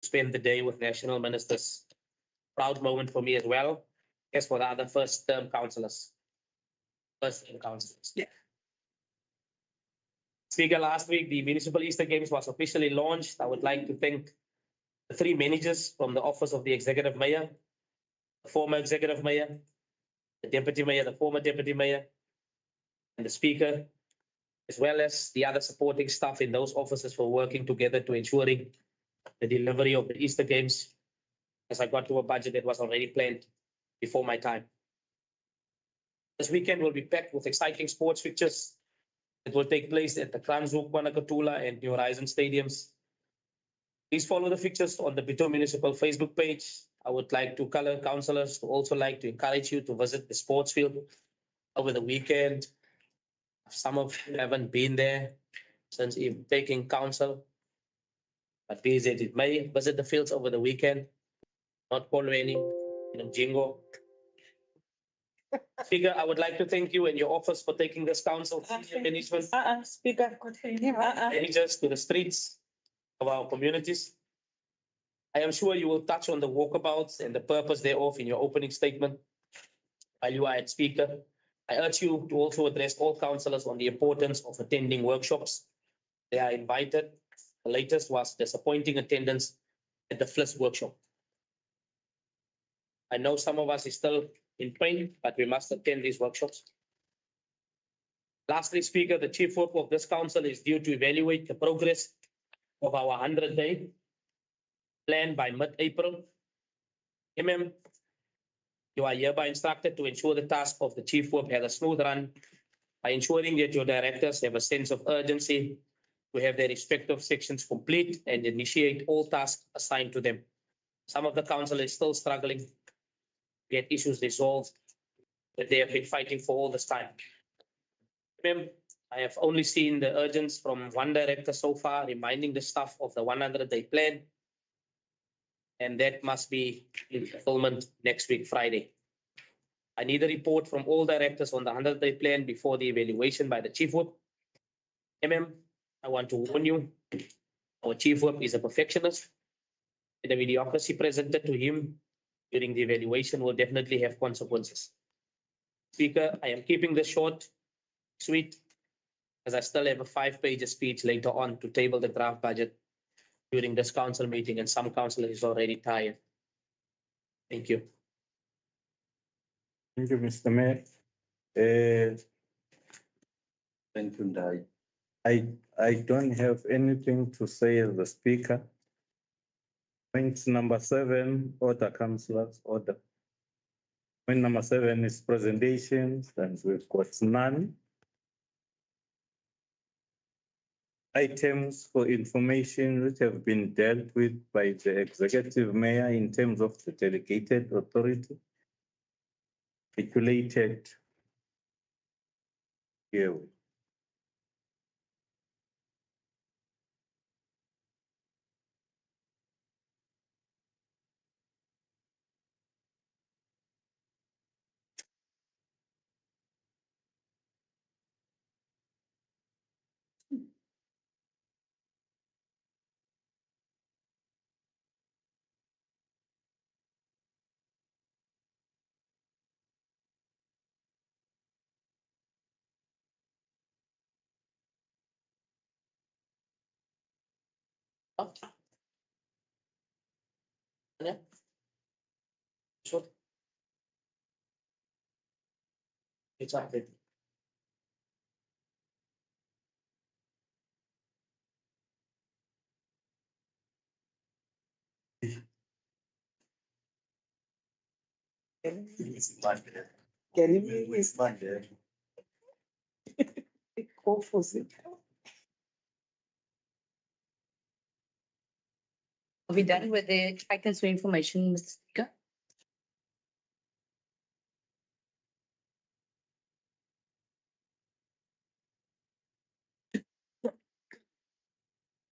spend the day with national ministers. Proud moment for me as well, as for the other first-term councillors. First-term councillors. Yeah. Speaker, last week the Municipal Easter Games was officially launched. I would like to thank the three managers from the Office of the Executive Mayor, the former Executive Mayor, the Deputy Mayor, the former Deputy Mayor, and the Speaker, as well as the other supporting staff in those offices for working together to ensuring the delivery of the Easter Games, as I got to a budget that was already planned before my time. This weekend will be packed with exciting sports fixtures that will take place at the Kranshoek, Kwanakatula, and New Horizon stadiums. Please follow the fixtures on the Bitou Municipal Facebook page. I would like to color councillors to also like to encourage you to visit the sports field over the weekend. Some of you haven't been there since even taking council, but be that it may, visit the fields over the weekend. Not Kolweni, Jingo. Speaker, I would like to thank you and your office for taking this council senior management Speaker, managers to the streets of our communities. I am sure you will touch on the walkabouts and the purpose thereof in your opening statement while you are at Speaker. I urge you to also address all councillors on the importance of attending workshops. They are invited. The latest was disappointing attendance at the FLIS workshop. I know some of us is still in pain, but we must attend these workshops. Lastly, Speaker, the chief whip of this council is due to evaluate the progress of our 100-day plan by mid-April. You are hereby instructed to ensure the task of the chief whip has a smooth run by ensuring that your directors have a sense of urgency to have their respective sections complete and initiate all tasks assigned to them. Some of the council is still struggling to get issues resolved that they have been fighting for all this time. I have only seen the urgence from one director so far, reminding the staff of the 100-day plan, and that must be in fulfillment next week, Friday. I need a report from all directors on the 100-day plan before the evaluation by the chief whip. I want to warn you, our chief whip is a perfectionist. The mediocrity presented to him during the evaluation will definitely have consequences. Speaker, I am keeping this short, sweet, as I still have a 5-page speech later on to table the draft budget during this council meeting, and some councillors is already tired. Thank you. Thank you, Mr. Mayor. Thank you, Ndai. I don't have anything to say as the speaker. Point number 7, order, councillors, order. Point number 7 is presentations, and we've got none. Items for information which have been dealt with by the executive mayor in terms of the delegated authority. Articulated here. Yeah. Sure. It's up there. It's Monday. can you It's Monday. go for it? Are we done with the items for information, Mr. Speaker?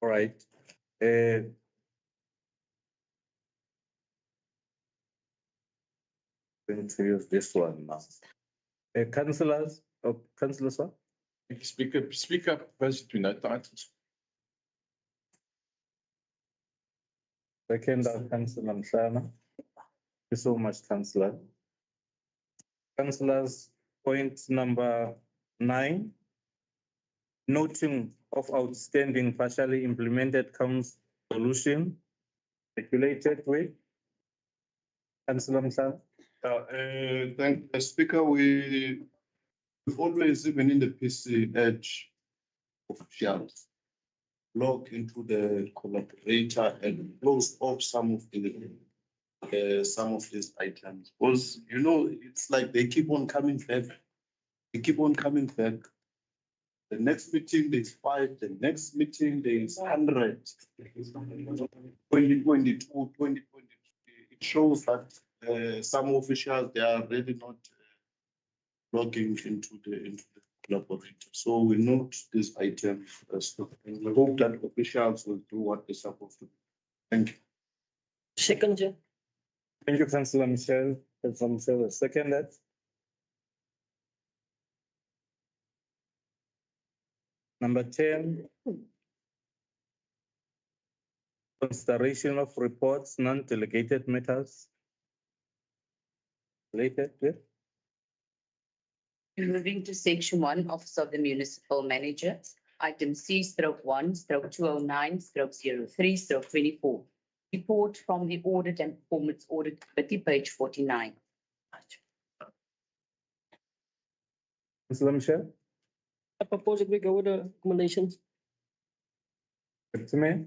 All right. Going to use this one now. Councillors, councillors, what? Speak up, first to note the items. Seconder, Councillor Mshana. Thank you so much, Councillor. Councillors, point number 9. Noting of outstanding partially implemented council solution regulated with. Councillor Mshana. Thank the speaker. We've always, even in the PC edge officials, log into the collaborator and close off some of these items. Because it's like they keep on coming back. They keep on coming back. The next meeting there's 5, the next meeting there's 100. 2022, 2023. It shows that some officials, they are really not logging into the collaborator. So we note this item. And we hope that officials will do what they're supposed to do. Thank you. Second, Chair. Thank you, Councillor Michelle. Councillor Michelle, seconded. Number 10. Consideration of reports, non-delegated matters. Related with. Moving to section 1, Office of the Municipal Manager, item C/1/209/03/24. Report from the Audit and Performance Audit Committee, page 49. Councillor Michelle. I propose that we go with the recommendations. Deputy Mayor.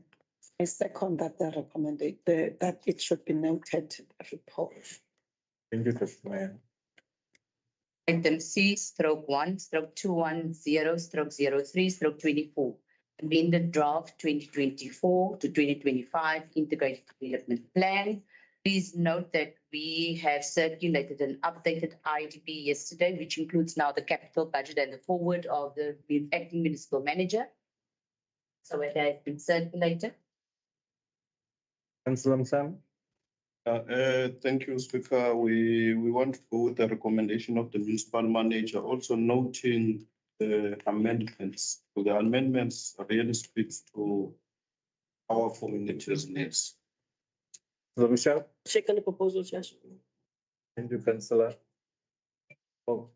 I second that that it should be noted in the report. Thank you, Deputy Mayor. Item C/1/210/03/24. Amended draft 2024 to 2025 integrated development plan. Please note that we have circulated an updated IDP yesterday, which includes now the capital budget and the forward of the acting municipal manager. So it has been circulated. Councillor Mshana. Thank you, Speaker. We want to go with the recommendation of the municipal manager, also noting the amendments. So the amendments really speaks to our community's needs. Councillor Michelle. Second the proposal, Chair. Thank you, Councillor. Oh,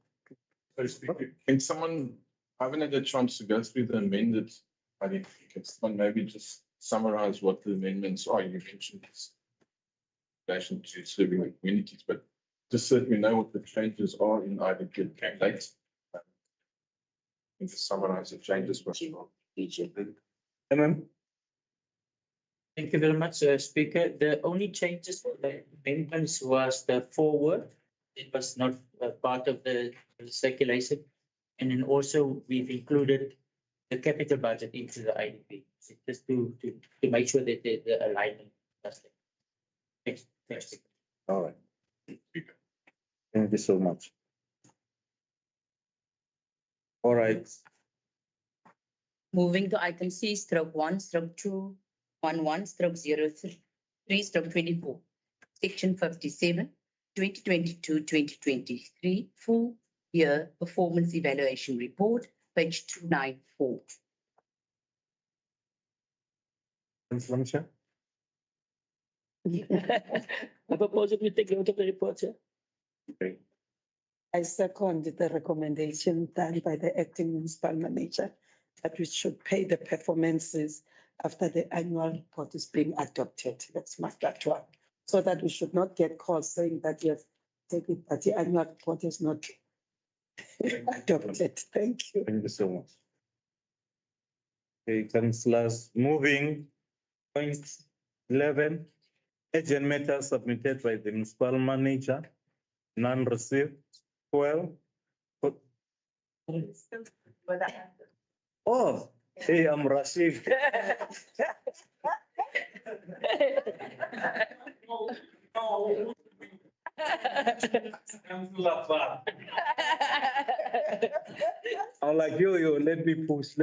Sorry, Speaker. Can someone, I haven't had a chance to go through the amended, I think, can someone maybe just summarize what the amendments are? You mentioned this in relation to serving the communities, but just so that we know what the changes are in either good candidates. And to summarize the changes. Amen. Thank you very much, Speaker. The only changes for the amendments was the forward. It was not part of the circulation. And then also we've included the capital budget into the IDP, just to make sure that the alignment. Thanks. Thanks. All right. Thank you so much. All right. Moving to item C/1/211/03/24. Section 57, 2022-2023, full year performance evaluation report, page 294. Councillor Michelle. I propose that we take note of the report, Chair. Okay. I second the recommendation done by the acting municipal manager that we should pay the performances after the annual report is being adopted. Let's mark that one. So that we should not get calls saying that you have taken, but the annual report is not adopted. Thank you. Thank you so much. Okay, councillors, moving point 11, agent matters submitted by the municipal manager, none received. 12. Oh, hey, I'm rushing. I'm like, yo, let me push.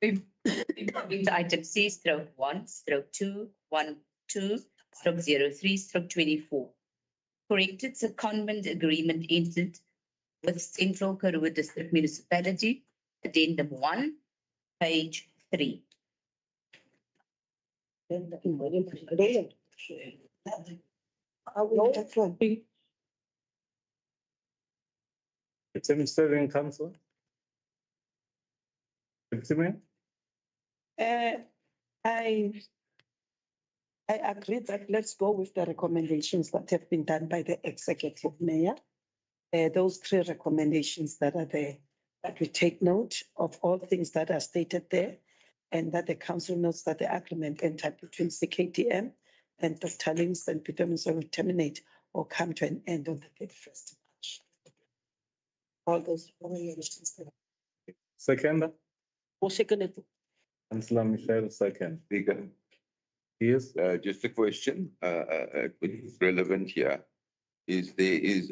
Into item C/1/212/03/24. Corrected secondment agreement entered with Central Karoo District Municipality, addendum 1, page 3. That one. Item 7, Councillor. Deputy Mayor. I agree that let's go with the recommendations that have been done by the executive mayor. Those 3 recommendations that are there, that we take note of all things that are stated there, and that the council notes that the agreement entered between CKTM and Dr. Links and Bitou Municipality will terminate or come to an end on the 31st of March. All those recommendations. Second, Or second it. Councillor Michelle, second. Speaker, Yes, just a question, relevant here. Is there is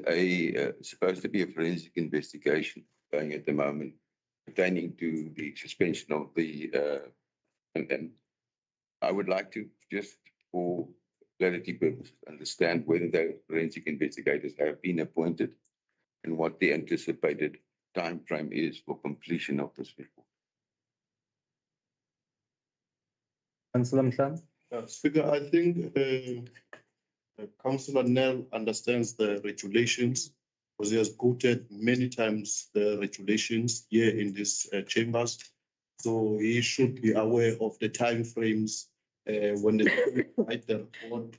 supposed to be a forensic investigation going at the moment pertaining to the suspension of the, and I would like to, just for clarity purposes, understand whether the forensic investigators have been appointed and what the anticipated time frame is for completion of this report. Councillor Mhlan. Speaker, I think Councillor Nell understands the regulations because he has quoted many times the regulations here in these chambers. So he should be aware of the timeframes when they write the report.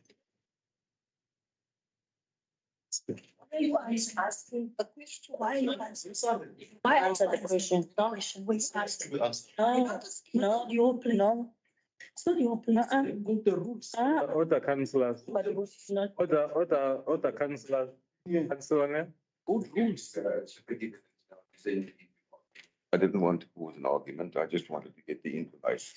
Why are you asking the question? Why are you asking? Why answer the question? No, we asked. No, you open. No. It's not your place. The rules. Order, councillors. But it was not. Order, councillors. Councillor Nell. Good rules. I didn't want to cause an argument. I just wanted to get the information.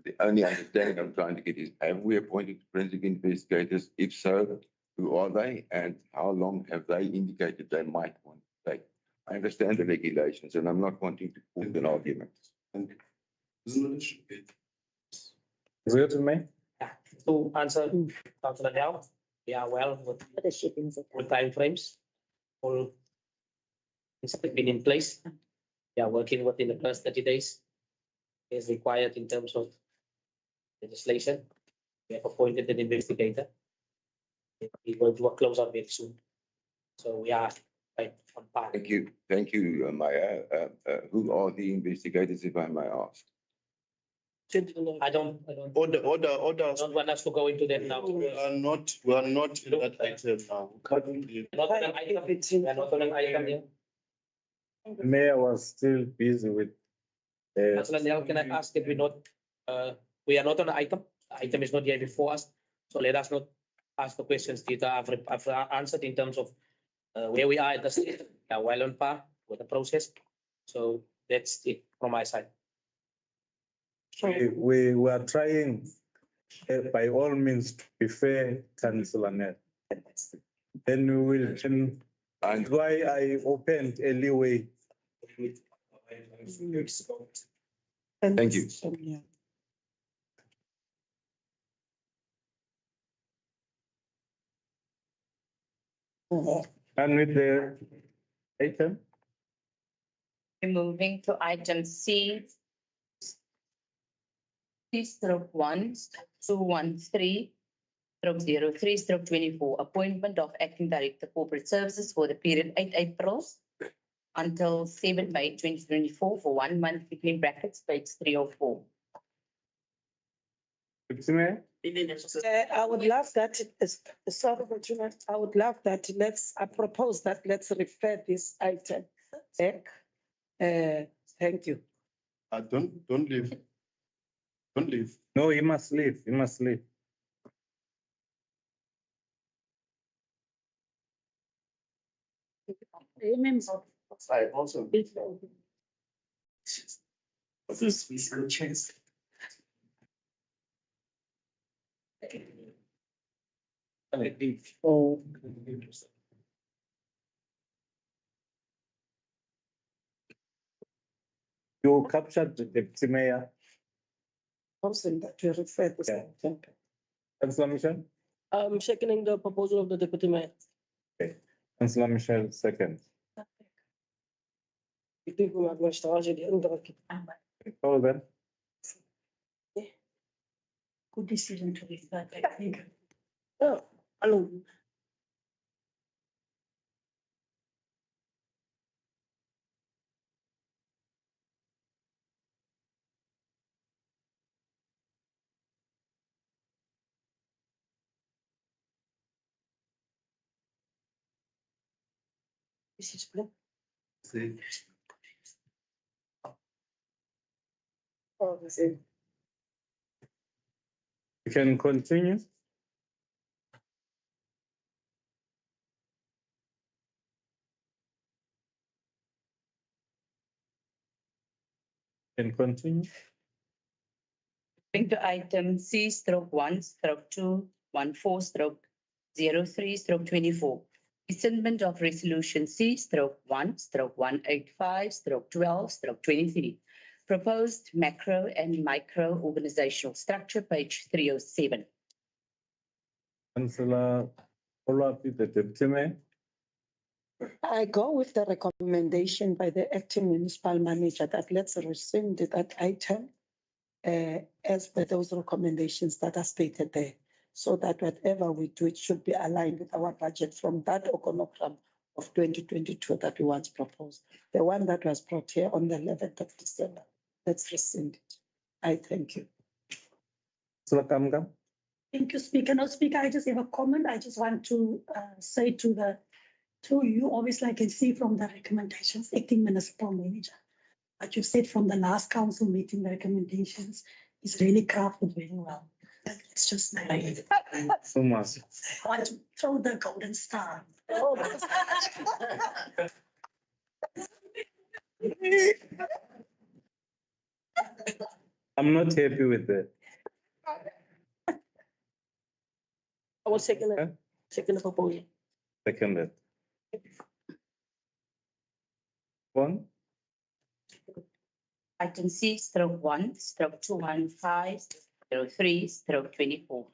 The only understanding I'm trying to get is, have we appointed forensic investigators? If so, who are they and how long have they indicated they might want to take? I understand the regulations and I'm not wanting to cause an argument. Is it to me? To answer Councillor Dow, we are well with all timeframes. All things have been in place. We are working within the first 30 days as required in terms of legislation. We have appointed an investigator. We will do a closeout very soon. So we are right on par. Thank you, Maya. Who are the investigators, if I may ask? I don't Order. don't want us to go into that now. We are not in that item now. Currently, Not on an item. We are not on an item here. The mayor was still busy with. Councillor Nell, can I ask that we are not on the item? The item is not here before us. So let us not ask the questions that I've answered in terms of where we are at the state. We are well on par with the process. So that's it from my side. We are trying by all means to be fair, Councillor Nell. Then we will, and why I opened a leeway. Thank you. Yeah. And with the item, Moving to item C. C/1/213/03/24, appointment of acting director corporate services for the period 8 April until 7 May 2024 for 1 month between brackets, page 304. Deputy Mayor. I would love that, sorry, I would love that, I propose that let's refer this item back. Thank you. don't leave. Don't leave. No, he must leave. He must leave. Remember. I also. Oh. You captured the Deputy Mayor. Also that we refer this Yeah. item. Councillor Michelle. I'm seconding the proposal of the deputy mayor. Councillor Michelle, second. Ik denk we maken een stage die indruk. Hold on. good decision to leave that, I think. Oh, hello. This is blue. Oh, this is. You can continue. Can continue. Moving to item C stroke 1/214/03 stroke 24. Rescindment of resolution C stroke 1/185 stroke 12 stroke 23. Proposed macro and micro organizational structure, page 307. Councillor, follow up with the deputy mayor. I go with the recommendation by the acting municipal manager that let's rescind that item as per those recommendations that are stated there, so that whatever we do, it should be aligned with our budget from that organogram of 2022 that we once proposed. The one that was brought here on the 11th of December. Let's rescind it. I thank you. Councillor Kamga. Thank you, Speaker. No, Speaker, I just have a comment. I just want to say to you, obviously I can see from the recommendations, acting municipal manager, but you said from the last council meeting, the recommendations is really crafted very well. It's just nice. So much. I want to throw the golden star. I'm not happy with that. I will second it. Second the proposal. Seconded. One. Item C stroke 1/215/03 stroke 24.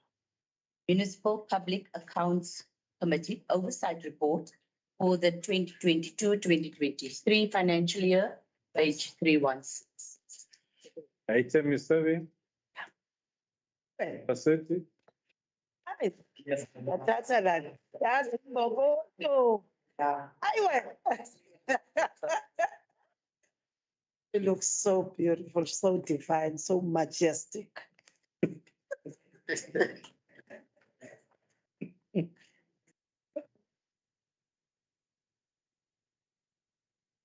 Municipal Public Accounts Committee Oversight Report for the 2022-2023 financial year, page 316. Item is serving. Facility. Yes. That's a lot. That's Bobo. I went. It looks so beautiful, so divine, so majestic.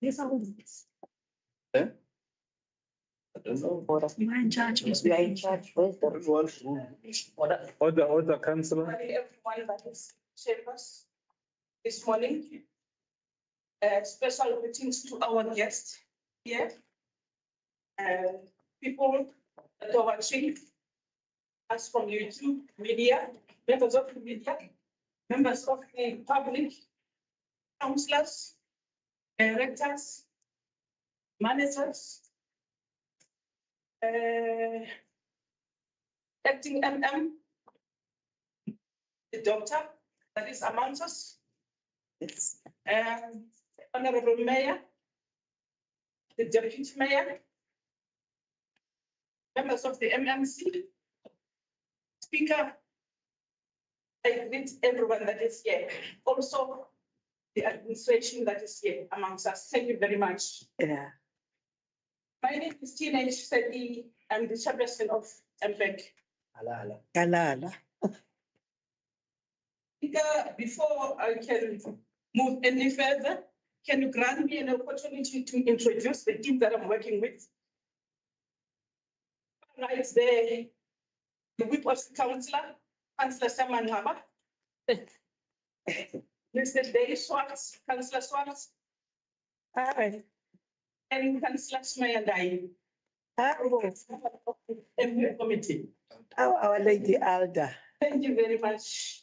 Yes, I will. I don't know. You are in charge. Yes, We are in charge with the Order, councillor. Everyone that is chambers this morning. Special greetings to our guests here. And people that are watching us from YouTube, media, members of the media, members of the public, councillors, directors, managers, acting MM, the doctor that is amongst us, and Honorable Mayor, the Deputy Mayor, members of the MMC, Speaker, I greet everyone that is here. Also, the administration that is here amongst us. Thank you very much. Yeah. My name is Teenage Seti. I'm the chairperson of MPEC. Kalala. Speaker, before I can move any further, can you grant me an opportunity to introduce the team that I'm working with? Right there, the whip of the councillor, Councillor Saman Haba. Mr. Dave Swartz, Councillor Swartz. Hi. And Councillor Smayandai. MP committee. How Our Lady Alda. Thank you very much.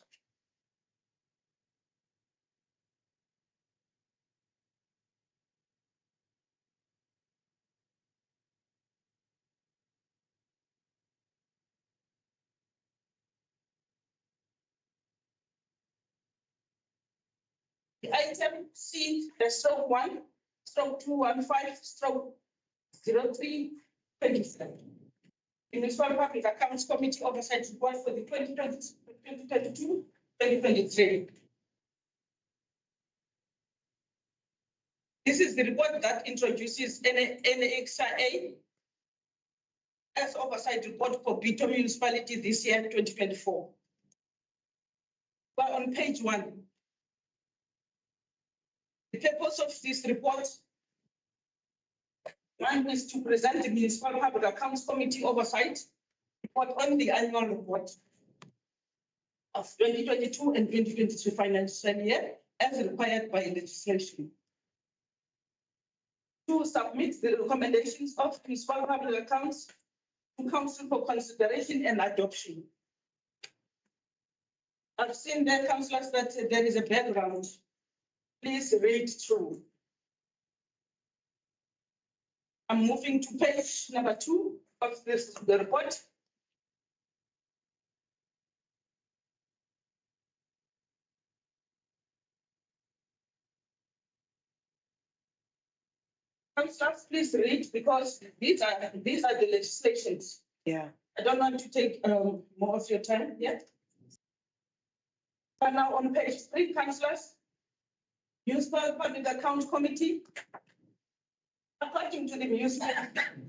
Item C, stroke 1, stroke 215, stroke 03, 27. the Municipal Public Accounts Committee Oversight Report for the 2022-2023. This is the report that introduces NXIA as oversight report for Bitou Municipality this year, 2024. But on page 1, the purpose of this report, one is to present the Municipal Public Accounts Committee oversight report on the annual report of 2022 and 2023 financial year as required by legislation. To submit the recommendations of Municipal Public Accounts to Council for consideration and adoption. I've seen there, councillors, that there is a background. Please read through. I'm moving to page number 2 of the report. Councillors, please read, because these are the legislations. Yeah. I don't want to take more of your time yet. But now on page 3, councillors, Municipal Public Account Committee. According to the Municipal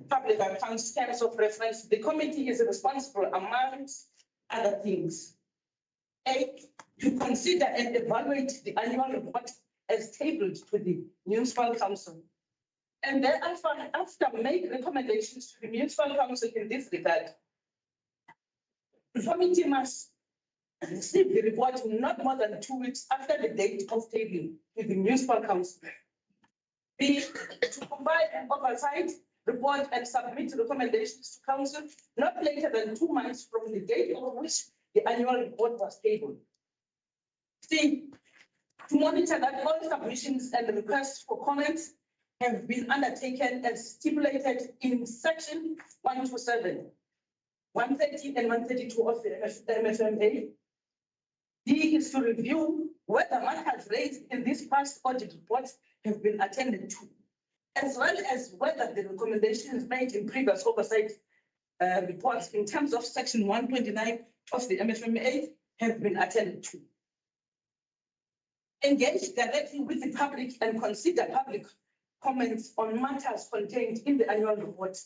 Public Accounts Terms of Reference, the committee is responsible, amongst other things, A, to consider and evaluate the annual report as tabled to the Municipal Council, and thereafter, after make recommendations to the Municipal Council in this regard. The committee must receive the report not more than 2 weeks after the date of tabling to the Municipal Council. B, to provide an oversight report and submit recommendations to Council not later than 2 months from the date on which the annual report was tabled. C, to monitor that all submissions and requests for comments have been undertaken as stipulated in section 127, 130 and 132 of the MFMA. D is to review whether matters raised in this past audit reports have been attended to, as well as whether the recommendations made in previous oversight reports in terms of section 129 of the MFMA have been attended to. Engage directly with the public and consider public comments on matters contained in the annual report.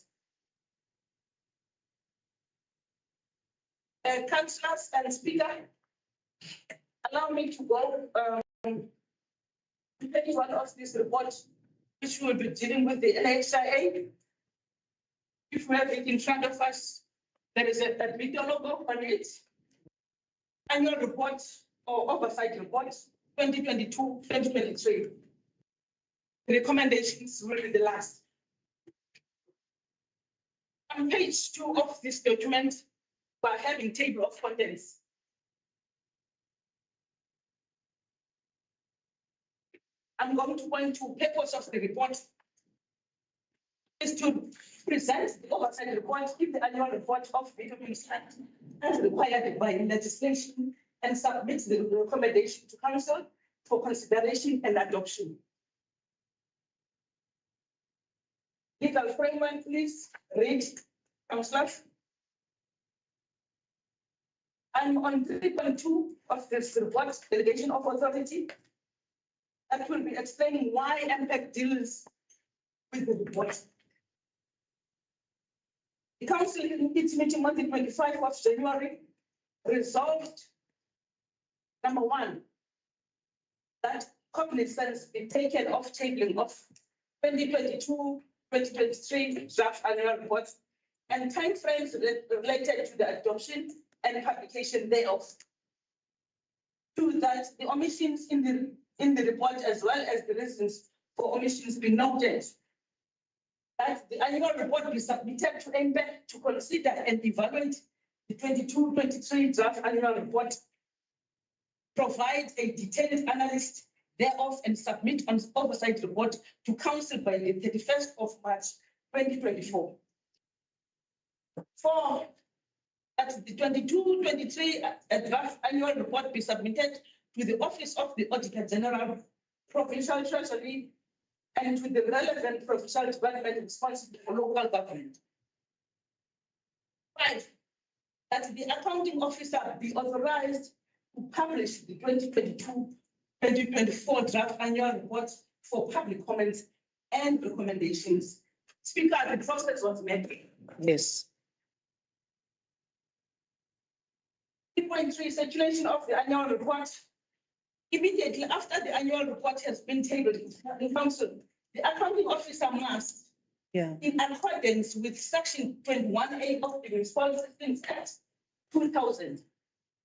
Councillors and Speaker, allow me to go to page 1 of this report, which will be dealing with the NXIA. If we have it in front of us, there is a Bitou logo on it. Annual report or oversight report 2022-2023. The recommendations will be the last. On page 2 of this document, we are having table of contents. I'm going to point to purpose of the report is to present the oversight report in the annual report of Bitou Municipality as required by legislation and submit the recommendation to Council for consideration and adoption. Legal framework, please read, Councillors. I'm on 3.2 of this report, delegation of authority. That will be explaining why MPEC deals with the report. The Council in its meeting on the 25th of January resolved, number 1, that cognizance be taken of tabling of 2022-2023 draft annual reports and timeframes related to the adoption and publication thereof. 2, that the omissions in the report as well as the reasons for omissions be noted. That the annual report be submitted to MPEC to consider and evaluate the 22-23 draft annual report, provide a detailed analysis thereof and submit an oversight report to Council by the 31st of March 2024. 4, that the 22-23 draft annual report be submitted to the Office of the Auditor General, Provincial Treasury, and to the relevant provincial department responsible for local government. 5, that the accounting officer be authorized to publish the 2022-2024 draft annual report for public comments and recommendations. Speaker, the process was met. Yes. 3.3, circulation of the annual report. Immediately after the annual report has been tabled in council, the accounting officer must, Yeah. in accordance with section 21A of the Municipal Structures Act 2000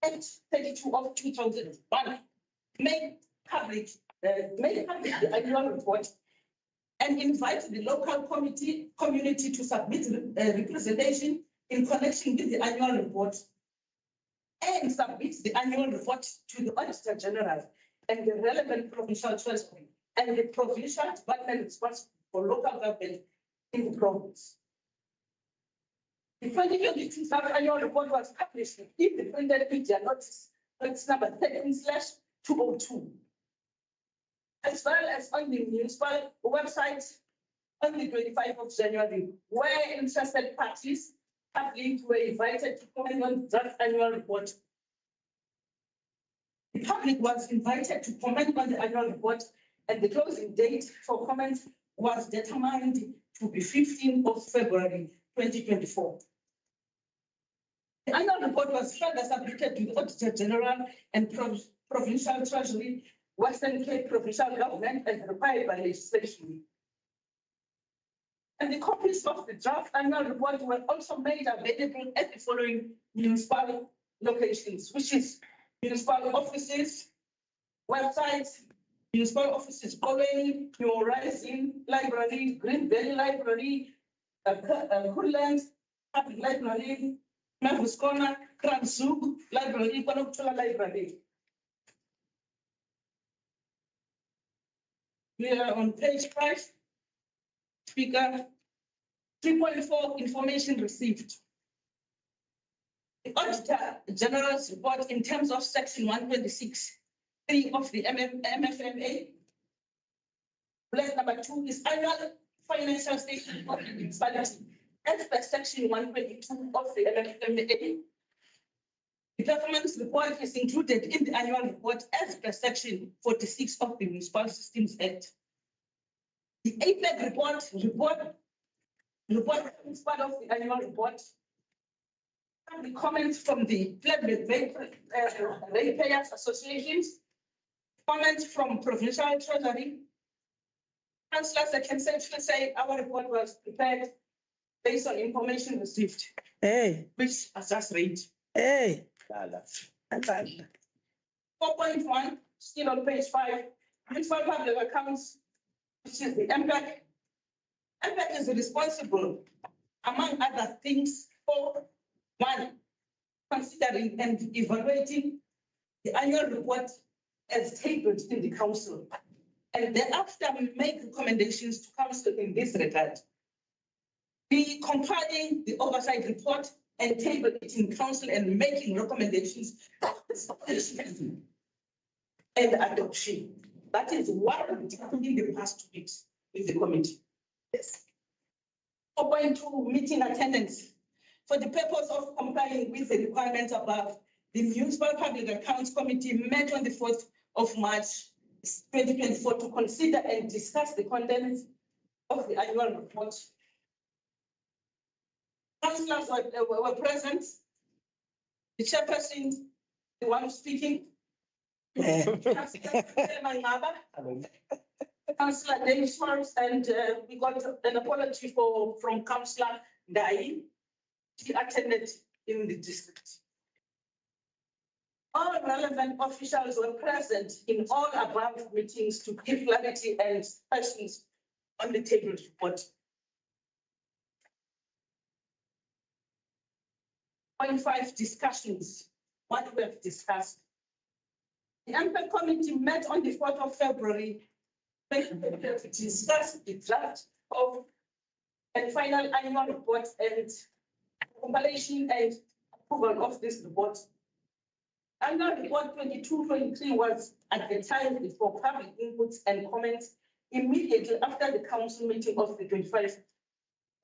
and 32 of 2001, make public the annual report and invite the local community to submit representation in connection with the annual report, and submit the annual report to the Auditor General and the relevant provincial treasury and the provincial department responsible for local government in the province. The 2022 draft annual report was published in the printed media notice number 13/202, as well as on the municipal website on the 25th of January, where interested parties public were invited to comment on the draft annual report. The public was invited to comment on the annual report, and the closing date for comments was determined to be 15th of February 2024. The annual report was further submitted to the Auditor General and Provincial Treasury, Western Cape Provincial Government, as required by legislation. And the copies of the draft annual report were also made available at the following municipal locations, which is municipal offices, websites, municipal offices, Colony, New Horizon Library, Green Valley Library, Woodlands Public Library, Mavis Corner, Kranzug Library, Panoptola Library. We are on page 5. Speaker, 3.4, information received. The Auditor General's report in terms of section 126(3) of the MFMA. Bullet number 2 is annual financial statement of the municipality as per section 122 of the MFMA. The performance report is included in the annual report as per section 46 of the Municipal Systems Act. The APEC report is part of the annual report. And the comments from the ratepayers associations, comments from provincial treasury. Councillors, I can safely say our report was prepared based on information received, which I just read. 4.1, still on page 5, municipal public accounts, which is the MPAC. MPAC is responsible, among other things, for 1, considering and evaluating the annual report as tabled in the council, and thereafter make recommendations to council in this regard. Be compiling the oversight report and table it in council and making recommendations and adoption. That is what we did in the past 2 weeks with the committee. Yes. 4.2, meeting attendance. For the purpose of complying with the requirements above, the Municipal Public Accounts Committee met on the 4th of March 2024 to consider and discuss the contents of the annual report. Councillors were present. The chairperson, the one speaking. Councillor Dave Schwartz, and we got an apology from Councillor Dai. He attended in the district. All relevant officials were present in all above meetings to give clarity and questions on the tabled report. Point 5, discussions. What we have discussed. The MPAC committee met on the 4th of February to discuss the draft of and final annual report and compilation and approval of this report. Annual report 22-23 was advertised for public inputs and comments immediately after the council meeting of the 25th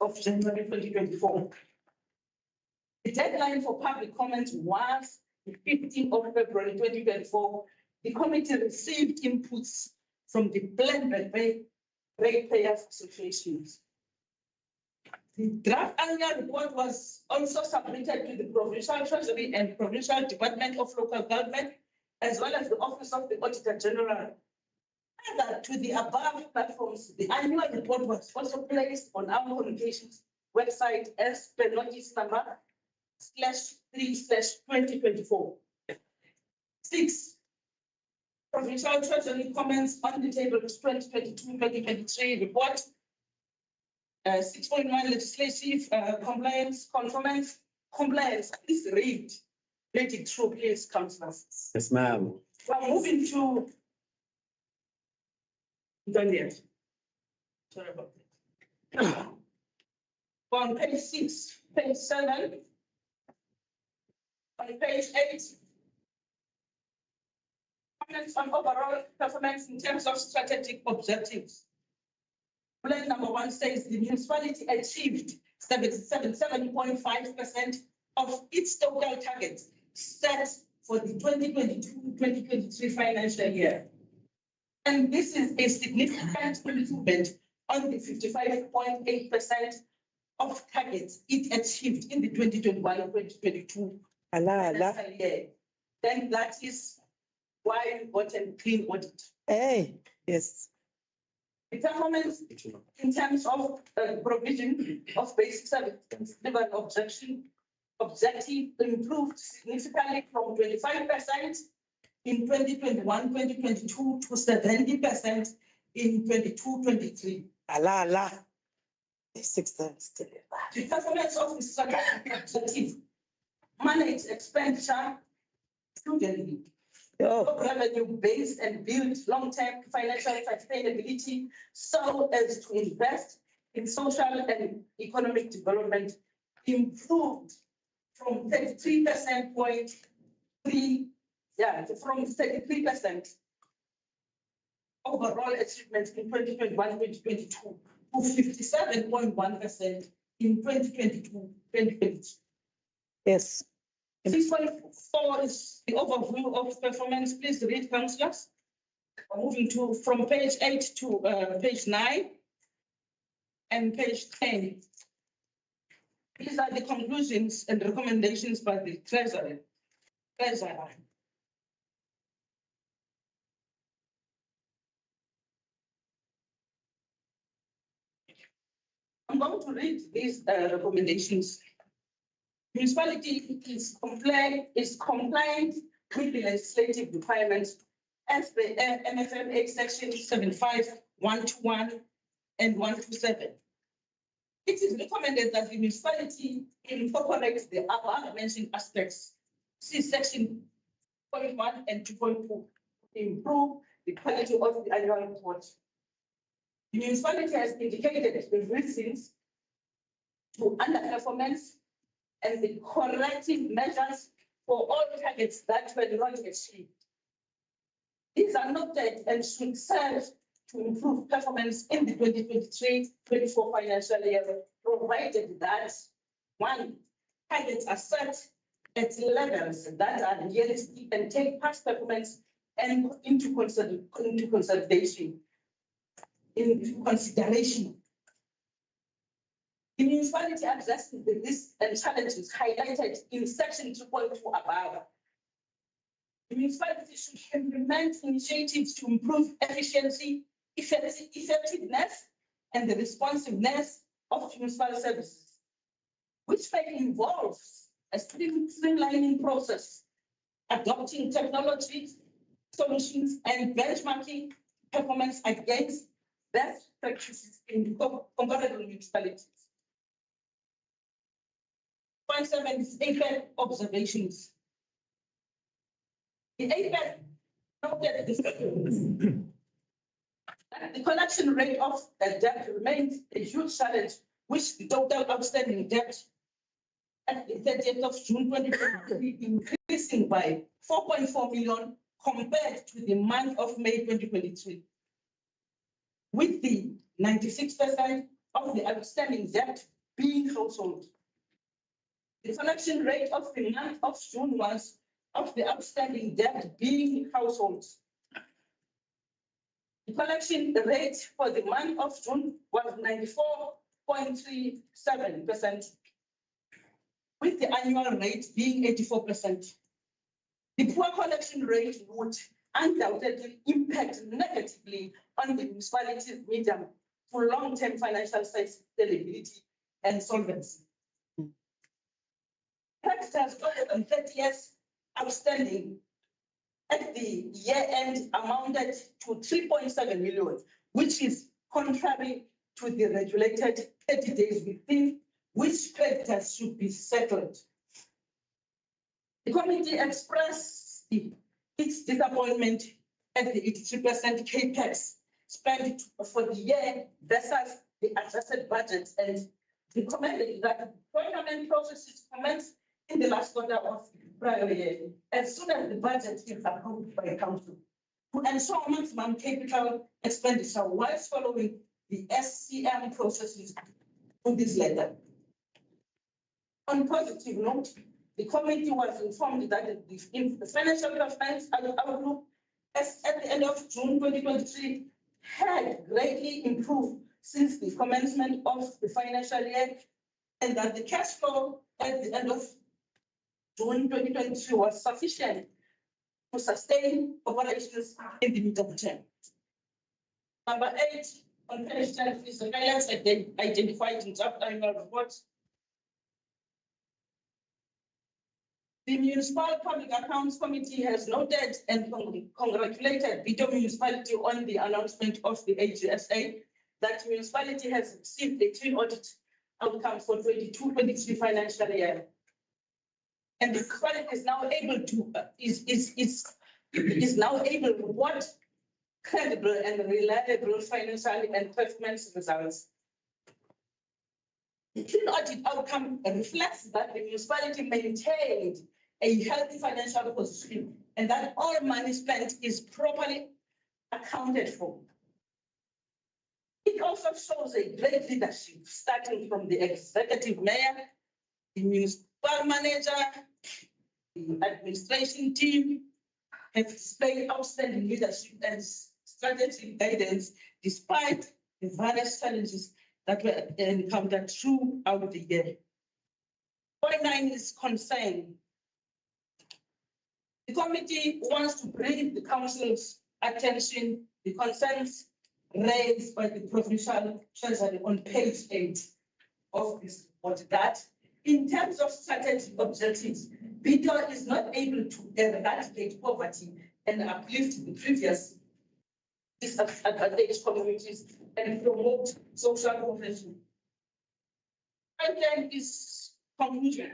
of January 2024. The deadline for public comment was the 15th of February 2024. The committee received inputs from the Blend Ratepayers Associations. The draft annual report was also submitted to the Provincial Treasury and Provincial Department of Local Government, as well as the Office of the Auditor General. Further to the above platforms, the annual report was also placed on our communications website as per notice number /3/2024. 6. Provincial Treasury comments on the table 2022-2023 report. 6.1 legislative compliance, compliance. Please read it through, please, councillors. Yes, ma'am. We're moving to. Done yet. Sorry about that. On page 6, page 7, on page 8, comments on overall performance in terms of strategic objectives. Bullet number 1 says the municipality achieved 77.5% of its total targets set for the 2022-2023 financial year. And this is a significant improvement on the 55.8% of targets it achieved in the 2021-2022 financial year. Then that is why we got a clean audit. Hey, yes. The performance in terms of provision of basic services delivered objective improved significantly from 25% in 2021-2022 to 70% in 22-23. Basic service delivered. The performance of the strategic objective managed expenditure prudently. Revenue-based and build long-term financial sustainability so as to invest in social and economic development, improved from 33.3%, from 33% overall achievement in 2021-2022 to 57.1% in 2022-2023. Yes. 6.4 is the overview of performance. Please read, councillors. Moving to from page 8 to page 9 and page 10. These are the conclusions and recommendations by the Treasury. I'm going to read these recommendations. Municipality is compliant with the legislative requirements as per MFMA section 75-121 and 127. It is recommended that the municipality incorporates the above mentioned aspects. See section 2.1 and 2.2 to improve the quality of the annual report. The municipality has indicated the reasons to underperformance and the corrective measures for all targets that were not achieved. These are noted and should serve to improve performance in the 2023-24 financial year, provided that 1, targets are set at levels that are realistic and take past performance and into consideration. The municipality addresses the risks and challenges highlighted in section 2.2 above. The municipality should implement initiatives to improve efficiency, effectiveness, and the responsiveness of municipal services, which may involve a streamlining process, adopting technology solutions, and benchmarking performance against best practices in comparable municipalities. 0.7 is APEC observations. The APEC noted the collection rate of debt remains a huge challenge, which the total outstanding debt at the 30th of June 2023 increasing by 4.4 million compared to the month of May 2023, with the 96% of the outstanding debt being household. The collection rate of the month of June was of the outstanding debt being households. The collection rate for the month of June was 94.37%, with the annual rate being 84%. The poor collection rate would undoubtedly impact negatively on the municipality's medium to long-term financial sustainability and solvency. Creditors older than 30 years outstanding at the year end amounted to 3.7 million, which is contrary to the regulated 30 days within which creditors should be settled. The committee expressed its disappointment at the 83% capex spent for the year versus the adjusted budget and recommended that the procurement processes commence in the last quarter of the prior year, as soon as the budget is approved by council, to ensure maximum capital expenditure whilst following the SCM processes to this letter. On a positive note, the committee was informed that the financial performance outlook as at the end of June 2023 had greatly improved since the commencement of the financial year, and that the cash flow at the end of June 2023 was sufficient to sustain operations in the medium term. Number 8, on page 10 is the highlights identified in draft annual report. The Municipal Public Accounts Committee has noted and congratulated Bitou Municipality on the announcement of the AGSA that the municipality has received a clean audit outcome for 22-23 financial year. And the municipality is now able to is now able to report credible and reliable financial and performance results. The clean audit outcome reflects that the municipality maintained a healthy financial position and that all money spent is properly accounted for. It also shows a great leadership, starting from the executive mayor, the municipal manager, the administration team, have displayed outstanding leadership and strategic guidance despite the various challenges that were encountered throughout the year. Point 9 is concern. The committee wants to bring the council's attention the concerns raised by the provincial treasury on page 8 of this report that in terms of strategic objectives, Bitou is not able to eradicate poverty and uplift the previous disadvantaged communities and promote social cohesion. Point 10 is conclusion.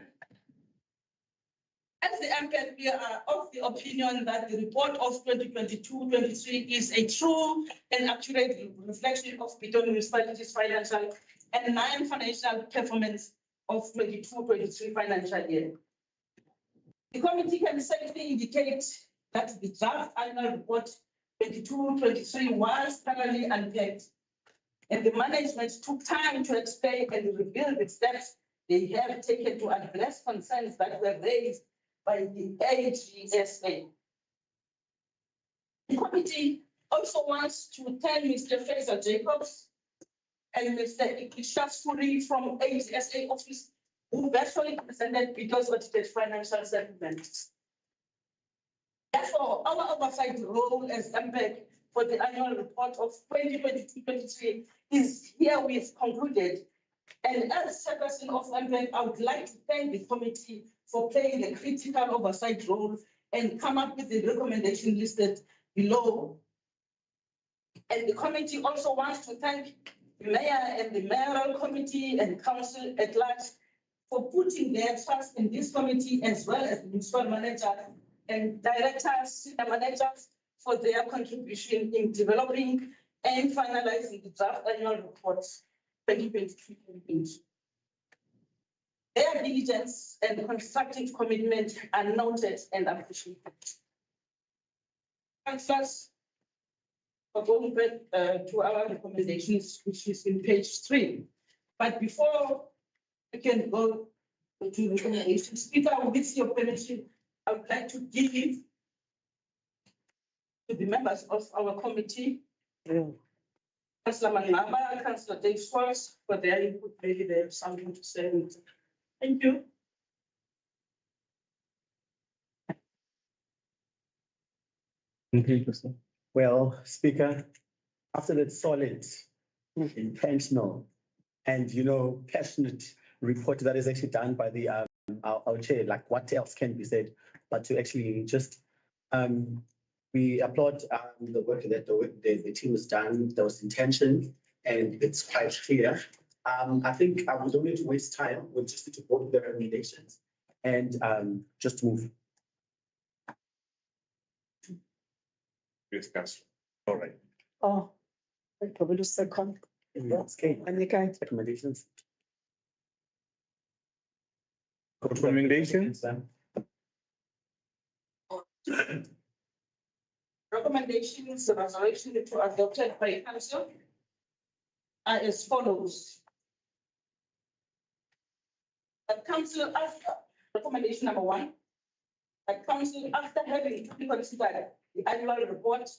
As the MPET, we are of the opinion that the report of 2022-23 is a true and accurate reflection of Bitou Municipality's financial and non-financial performance of 22-23 financial year. The committee can safely indicate that the draft annual report 22-23 was thoroughly unpacked, and the management took time to explain and reveal the steps they have taken to address concerns that were raised by the AGSA. The committee also wants to thank Mr. Fraser Jacobs and Mr. Iglesias Furi from AGSA office, who virtually presented Bitou's audited financial settlements. Therefore, our oversight role as MPEC for the annual report of 2022-23 is herewith concluded. And as chairperson of MPEC, I would like to thank the committee for playing a critical oversight role and come up with the recommendation listed below. And the committee also wants to thank the mayor and the mayoral committee and council at large for putting their trust in this committee, as well as the municipal manager and directors, senior managers, for their contribution in developing and finalizing the draft annual reports 2023. Their diligence and constructive commitment are noted and appreciated. Councillors, for going back to our recommendations, which is in page 3. But before we can go to recommendation. Speaker, with your permission, I would like to give to the members of our committee, Councillor Mangaba, Councillor Dave Swars, for their input. Maybe they have something to say. Thank you. Well, Speaker, after that solid, intentional, and passionate report that is actually done by the our chair, like what else can be said, but to actually just we applaud the work that the team has done. There was intention, and it's quite clear. I think I would only to waste time with just to go to the recommendations and just move. Yes, Councillor. All right. Oh, probably the second. That's okay. And you can. Recommendations. Recommendations? Recommendations, the resolution to adopted by council are as follows. That council after, recommendation number 1, that council after having considered the annual report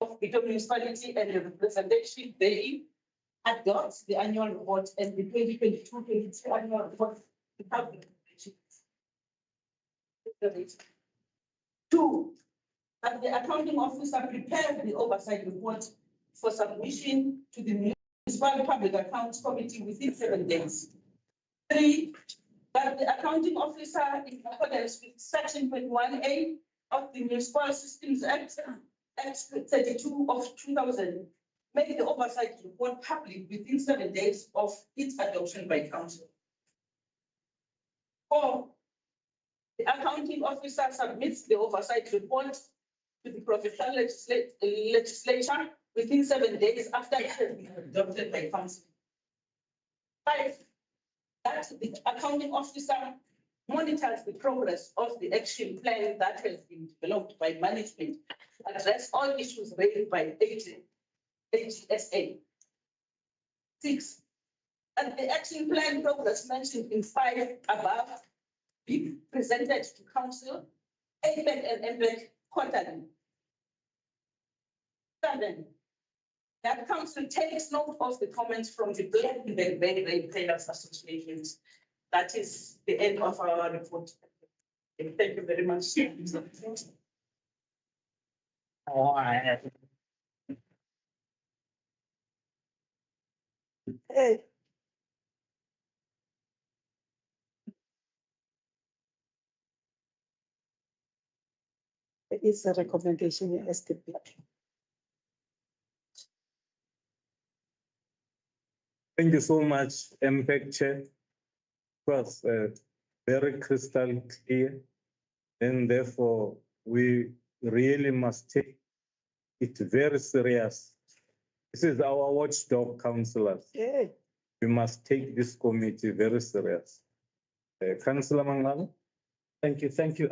of Bitou Municipality and the representation therein, adopts the annual report and the 2022-23 annual report to public. 2, that the accounting officer prepares the oversight report for submission to the Municipal Public Accounts Committee within 7 days. 3, that the accounting officer, in accordance with Section 21A of the Municipal Systems Act, Act 32 of 2000, make the oversight report public within 7 days of its adoption by council. 4, the accounting officer submits the oversight report to the provincial legislature within 7 days after it has been adopted by council. 5, that the accounting officer monitors the progress of the action plan that has been developed by management to address all issues raised by HSA. 6, that the action plan progress mentioned in 5 above be presented to council, APEC and MPEC quarterly. 7, that council takes note of the comments from the Black and Very Players Associations. That is the end of our report. Thank you very much. Hey. There is a recommendation in SDP. Thank you so much, MPEC Chair. It was very crystal clear, and therefore we really must take it very serious. This is our watchdog, councillors. Yeah. We must take this committee very serious. Councillor Mangala? Thank you, Speaker.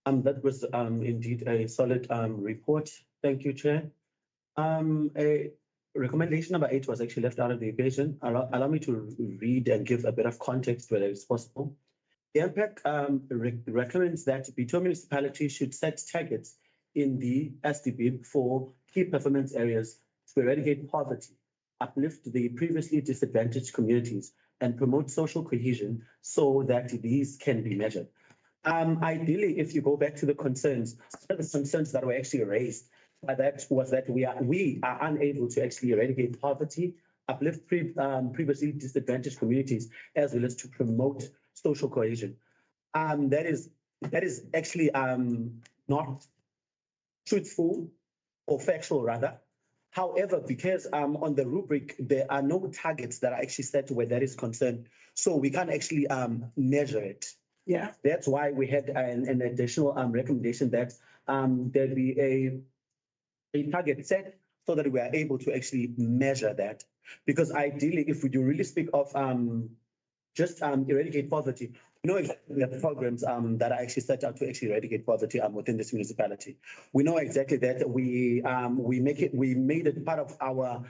That was indeed a solid report. Thank you, Chair. Recommendation number 8 was actually left out of the equation. Allow me to read and give a bit of context where it's possible. The MPEC recommends that Bitou Municipality should set targets in the SDP for key performance areas to eradicate poverty, uplift the previously disadvantaged communities, and promote social cohesion so that these can be measured. Ideally, if you go back to the concerns, some of the concerns that were actually raised by that was that we are unable to actually eradicate poverty, uplift previously disadvantaged communities, as well as to promote social cohesion. That is actually not truthful or factual rather. However, because on the rubric, there are no targets that are actually set where that is concerned. So we can't actually measure it. Yeah. That's why we had an additional recommendation that there be a target set so that we are able to actually measure that. Because ideally, if we do really speak of just eradicate poverty, we know exactly the programs that are actually set out to actually eradicate poverty within this municipality. We know exactly that we made it part of our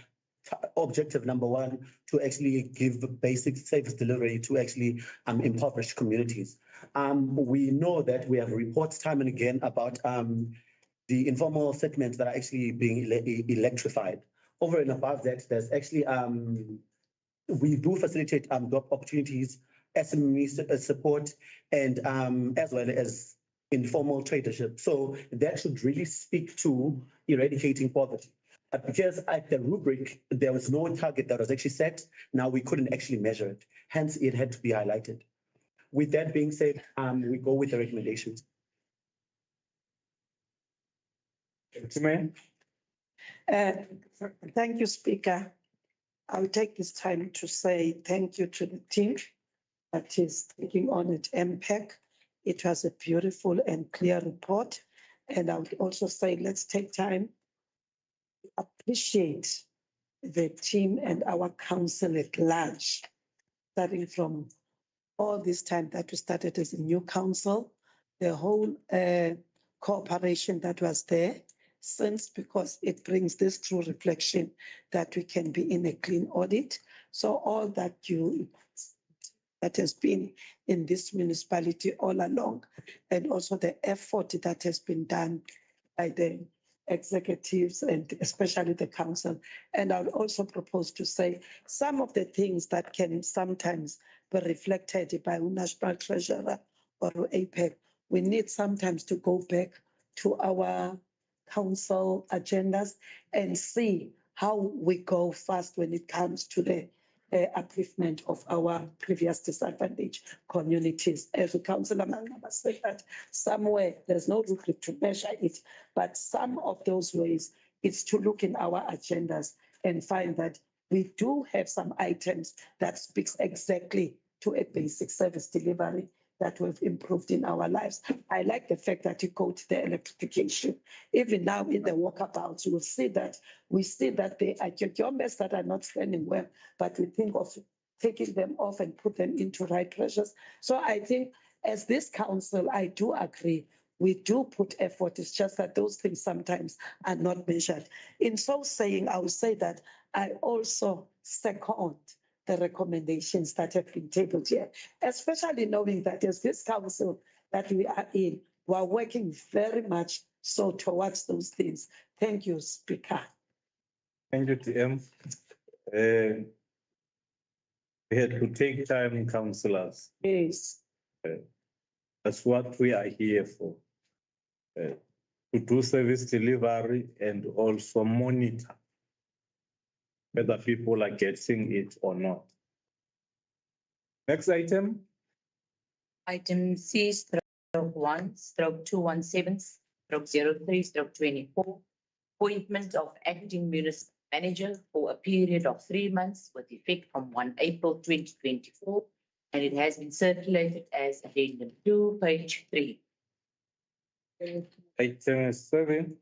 objective number one, to actually give basic service delivery to actually impoverished communities. We know that we have reports time and again about the informal settlements that are actually being electrified. Over and above that, there's actually we do facilitate job opportunities, SME support, and as well as informal tradership. So that should really speak to eradicating poverty. But because at the rubric, there was no target that was actually set, now we couldn't actually measure it. Hence, it had to be highlighted. With that being said, we go with the recommendations. Thank you, Speaker. I'll take this time to say thank you to the team that is taking on at MPEC. It was a beautiful and clear report. And I would also say, let's take time to appreciate the team and our council at large, starting from all this time that we started as a new council, the whole cooperation that was there since, because it brings this true reflection that we can be in a clean audit. So all that has been in this municipality all along, and also the effort that has been done by the executives and especially the council. And I would also propose to say some of the things that can sometimes be reflected by National Treasurer or APEC, we need sometimes to go back to our council agendas and see how we go fast when it comes to the upliftment of our previous disadvantaged communities. As a councillor Malnaba said that somewhere there's no rubric to measure it, but some of those ways is to look in our agendas and find that we do have some items that speaks exactly to a basic service delivery that we've improved in our lives. I like the fact that you go to the electrification. Even now in the walkabouts, you will see that they are youngsters that are not standing well, but we think of taking them off and put them into right pressures. So I think as this council, I do agree, we do put effort. It's just that those things sometimes are not measured. In so saying, I will say that I also second the recommendations that have been tabled here, especially knowing that as this council that we are in, we are working very much so towards those things. Thank you, Speaker. Thank you, TM. We had to take time, councillors. Yes. That's what we are here for. To do service delivery and also monitor whether people are getting it or not. Next item. Item C/1/217/03/24, appointment of acting municipal manager for a period of 3 months with effect from 1 April 2024, and it has been circulated as addendum 2, page 3. Item 7.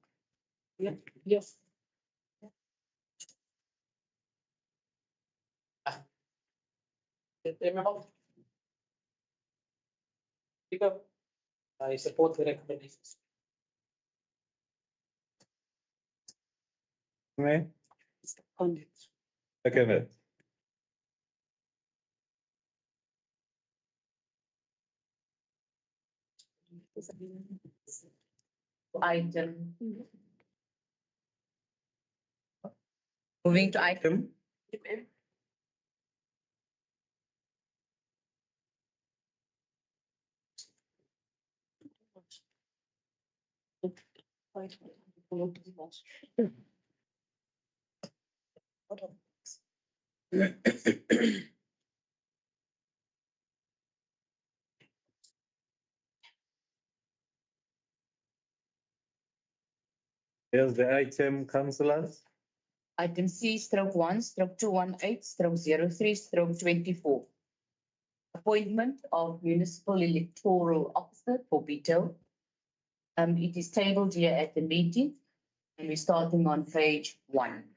Yes. Speaker, I support the recommendations. May. On it. Second. Item. Moving to item. Here's the item, councillors. Item C/1/218/03/24. Appointment of municipal electoral officer for Bitou. It is tabled here at the meeting, and we're starting on page 1.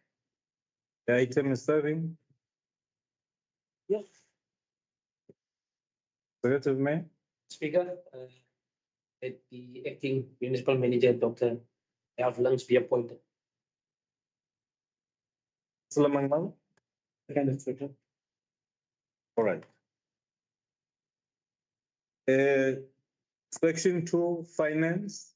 The item is serving. Yes. Secretary May. Speaker, that the acting municipal manager, Dr. Alf Lungs, be appointed. Councillor Mangman, Second, Speaker. all right. Section 2, finance.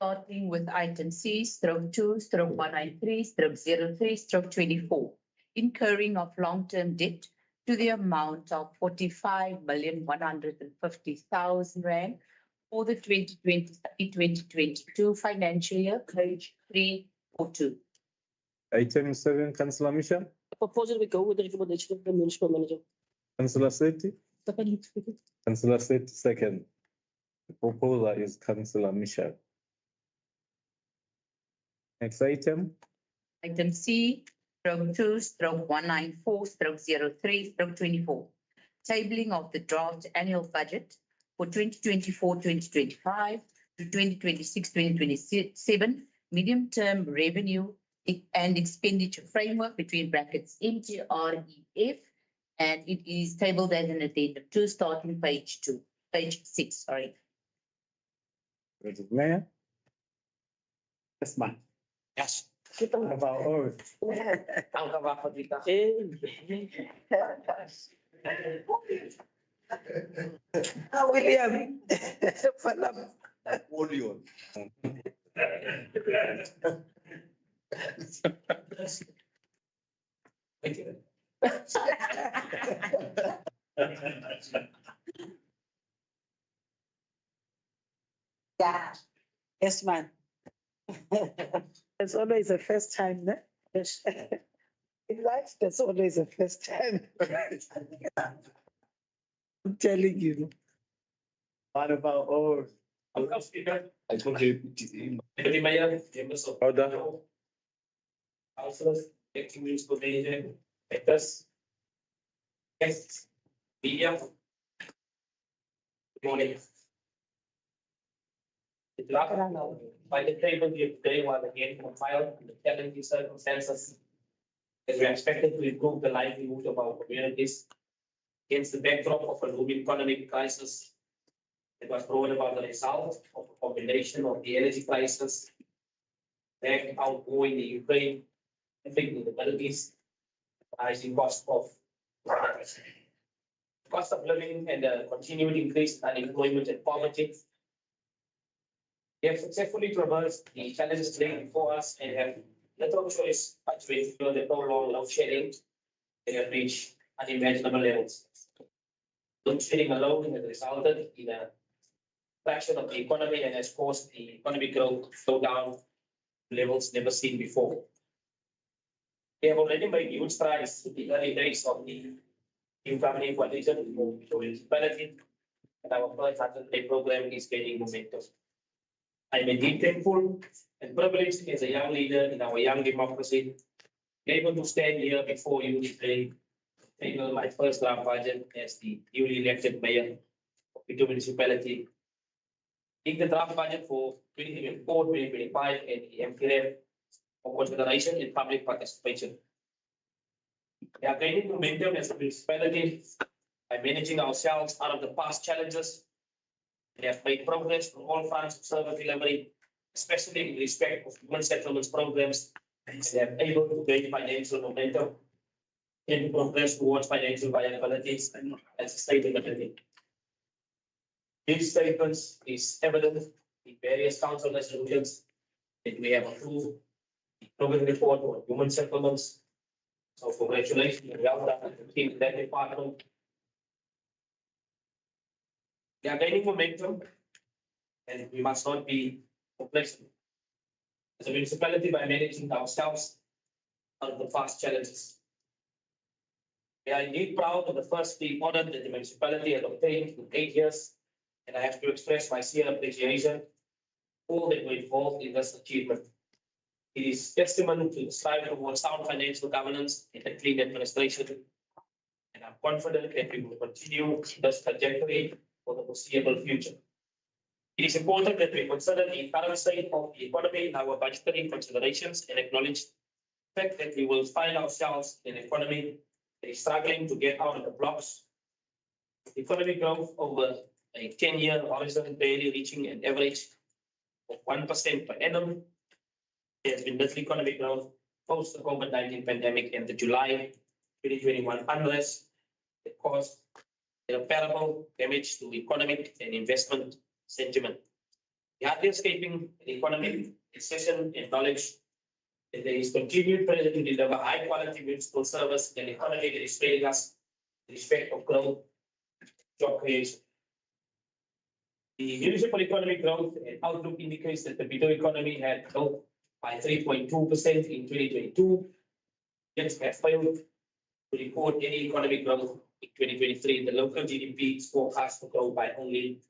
Starting with item C, stroke 2, stroke 193, stroke 03, stroke 24. Incurring of long-term debt to the amount of 45,150,000 rand for the 2022 financial year, page 342. Item 7, Councillor Misha, Proposal we go with the recommendation of the municipal manager. Councillor Sethi, Second, Speaker. Councillor Sethi, second. The proposer is Councillor Misha. Next item, Item C, stroke 2, stroke 194, stroke 03, stroke 24. Tabling of the draft annual budget for 2024-2025 to 2026-2027, medium-term revenue and expenditure framework between brackets MTREF, and it is tabled as an addendum 2, starting page 6, sorry. Representative Mayor, Yes, ma'am. Yes. About all. William. Napoleon. Thank you. Yeah. Yes, man. There's always a first time, no? Yes. In life, there's always a first time. I'm telling you. What about all? I told you. Deputy Mayor, members of Order. councillors, acting municipal manager, actors, guests, media. Good morning. The draft by the table here today was again compiled in the challenging circumstances as we are expected to improve the livelihood of our communities against the backdrop of a looming economic crisis. It was brought about the result of a combination of the energy crisis, the outgoing the Ukraine, affecting the Middle East, rising cost of living and the continued increase in unemployment and poverty. We have successfully traversed the challenges laid before us and have little choice but to ensure that prolonged load shedding have reached unimaginable levels. Load shedding alone has resulted in a fraction of the economy and has caused the economic growth to slow down to levels never seen before. We have already made huge strides in the early days of the new governing coalition for Bitou Municipality, and our first 100-day program is gaining momentum. I am indeed thankful and privileged as a young leader in our young democracy, able to stand here before you today, table my first draft budget as the newly elected mayor of Bitou Municipality. Take the draft budget for 2024-2025 and the MPRF for consideration and public participation. We are gaining momentum as a municipality by managing ourselves out of the past challenges. We have made progress on all fronts of service delivery, especially in respect of human settlements programs, and we have able to gain financial momentum and progress towards financial viability and sustainability. These statements is evident in various council resolutions that we have approved the program report on human settlements. So congratulations and well done to the team in that department. We are gaining momentum and we must not be complacent. As a municipality, by managing ourselves out of the past challenges. We are indeed proud of the first fee audit that the municipality has obtained in 8 years, and I have to express my sincere appreciation for all that were involved in this achievement. It is testament to the strive towards sound financial governance and a clean administration, and I'm confident that we will continue this trajectory for the foreseeable future. It is important that we consider the current state of the economy in our budgetary considerations and acknowledge the fact that we will find ourselves in an economy that is struggling to get out of the blocks. Economic growth over a 10-year horizon barely reaching an average of 1% per annum. There has been little economic growth post the COVID-19 pandemic and the July 2021 unrest that caused irreparable damage to economic and investment sentiment. The hardly escaping an economic recession acknowledged that there is continued pressure to deliver high quality municipal service and economy that is failing us in respect of growth, job creation. The municipal economic growth and outlook indicates that the Bitou economy had growth by 3.2% in 2022, yet have failed to record any economic growth in 2023. The local GDP is forecast to grow by only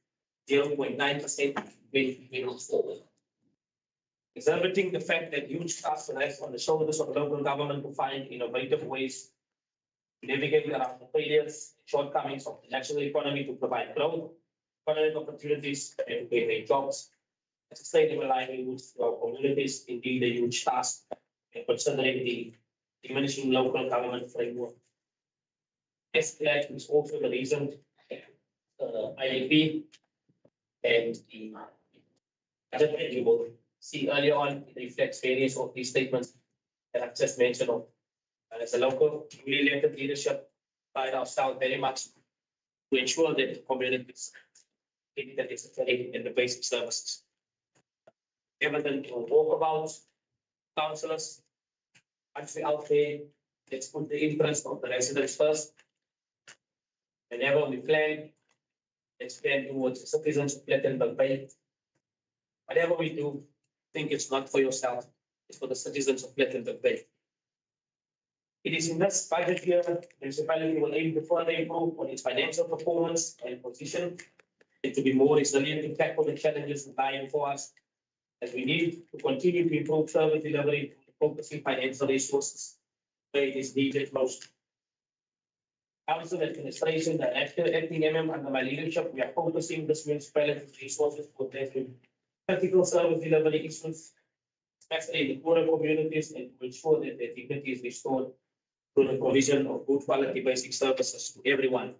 0.9% in 2024. Exhibiting the fact that huge tasks rest on the shoulders of local government to find innovative ways to navigate around the failures and shortcomings of the national economy to provide growth, economic opportunities, and create jobs, and sustainable livelihoods to our communities, indeed a huge task, and considering the diminishing local government framework. This is also the reason IAP and the budget that you will see earlier on, it reflects various of these statements that I've just mentioned of. As a local, newly elected leadership, pride ourselves very much to ensure that the communities get that it's in the basic services. Evident to walkabouts, councillors, once we're out there, let's put the interest of the residents first. Whenever we plan, let's plan towards the citizens of Plettenberg Bay. Whatever we do, think it's not for yourself, it's for the citizens of Plettenberg Bay. It is in this budget year, the municipality will aim to further improve on its financial performance and position, and to be more resilient to tackle the challenges that lie before us, as we need to continue to improve service delivery, focusing financial resources where it is needed most. Council administration, the acting MM under my leadership, we are focusing this municipality's resources for addressing critical service delivery issues, especially in the poorer communities, and to ensure that their dignity is restored through the provision of good quality basic services to everyone.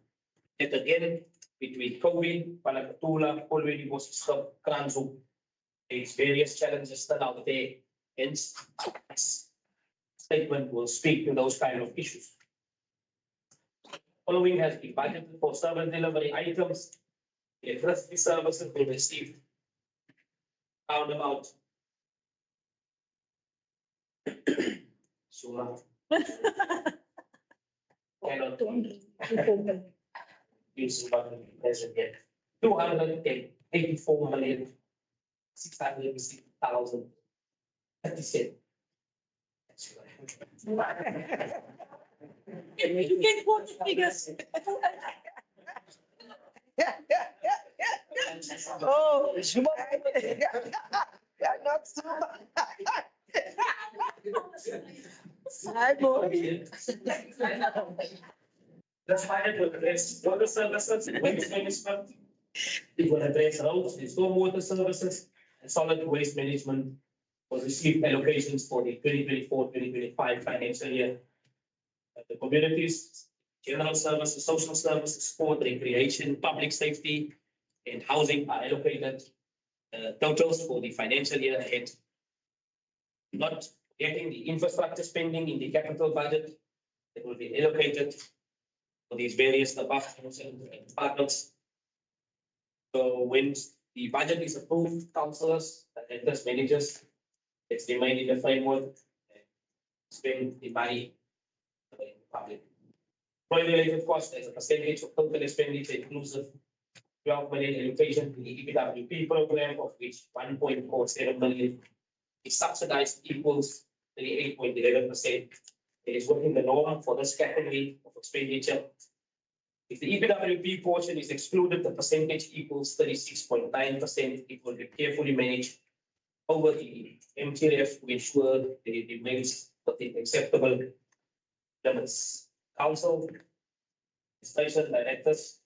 Yet again, between COVID, Palakatula, Polweni, Bosishop, Kranzu, these various challenges still out there. Hence, this statement will speak to those kind of issues. Following has been budgeted for service delivery items. The electricity services will receive round about Suma. Cannot use what we present yet. 284,660,000. 30 cents. You can quote the figures. Oh, Zuma. Not Zuma. That's why it will address water services, waste management. It will address roads, and stormwater services, and solid waste management will receive allocations for the 2024-2025 financial year. The communities, general services, social services, sport, recreation, public safety, and housing are allocated totals for the financial year ahead. Not getting the infrastructure spending in the capital budget that will be allocated for these various departments and departments. So when the budget is approved, councillors, directors, managers, let's remain in the framework and spend the money in the public. Employee-related costs as a percentage of total expenditure inclusive 12 million allocation to the EPWP program, of which 1.47 million is subsidized, equals 38.11%. It is within the norm for this category of expenditure. If the EPWP portion is excluded, the percentage equals 36.9%. It will be carefully managed over the MTRF to ensure that it remains within acceptable limits. Council, station directors,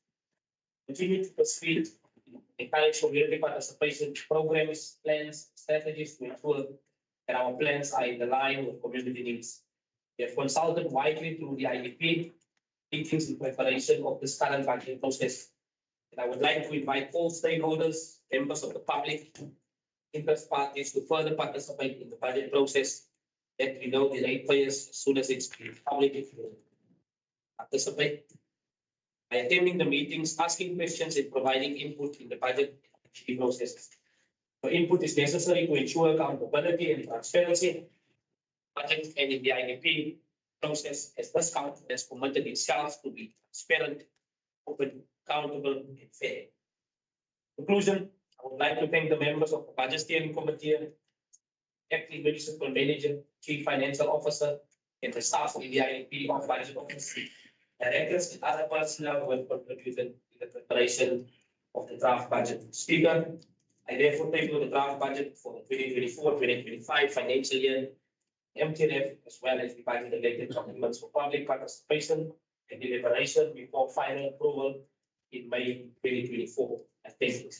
continue to pursue, encourage community participation programs, plans, strategies to ensure that our plans are in line with community needs. We have consulted widely through the IEP meetings in preparation of this current budget process. And I would like to invite all stakeholders, members of the public, interest parties to further participate in the budget process Let me know the ratepayers as soon as it's public if you participate. By attending the meetings, asking questions and providing input in the budget process. So input is necessary to ensure accountability and transparency. Budget and in the IDP process, as this council has committed itself to be transparent, open, accountable, and fair. In conclusion, I would like to thank the members of the Budget Steering Committee, Acting Municipal Manager, Chief Financial Officer, and the staff of the IDP of Budget Office, directors and other personnel who have contributed to the preparation of the draft budget. Speaker, I therefore table the draft budget for the 2024-2025 financial year, MTNF, as well as the budget related documents for public participation and deliberation before final approval in May 2024. Thank you.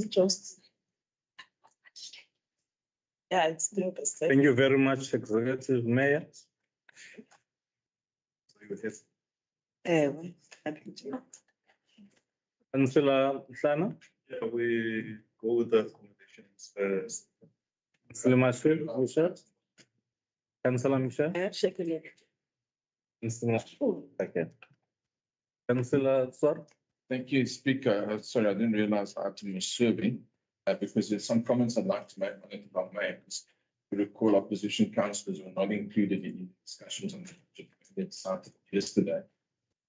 Just. Yeah, it's still the same. Thank you very much, Executive Mayor. Councillor Sana, Yeah, we go with the recommendations first. Councillor Michelle. Councillor Michelle. Councillor, okay. Councillor Sor. Thank you, Speaker. Sorry, I didn't realize the item was serving because there's some comments I'd like to make on it about May. We recall opposition councillors were not included in discussions on the budget. It started yesterday,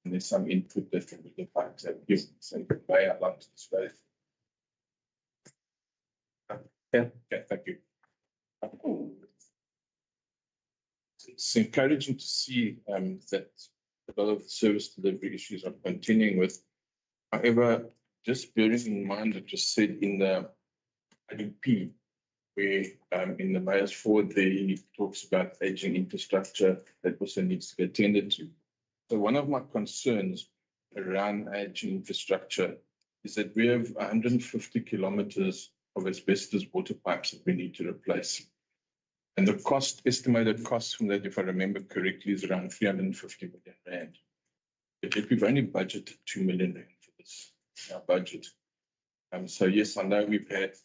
and there's some input that we would like to have given. So May, I'd like to display. Yeah. Okay, thank you. It's encouraging to see that a lot of the service delivery issues are continuing with. However, just bearing in mind what was said in the IDP, where in the mayor's forward there he talks about aging infrastructure that also needs to be attended to. So one of my concerns around aging infrastructure is that we have 150 kilometers of asbestos water pipes that we need to replace. And the estimated cost from that, if I remember correctly, is around 350 million rand. But yet we've only budgeted 2 million rand for this, our budget. So yes, I know we've had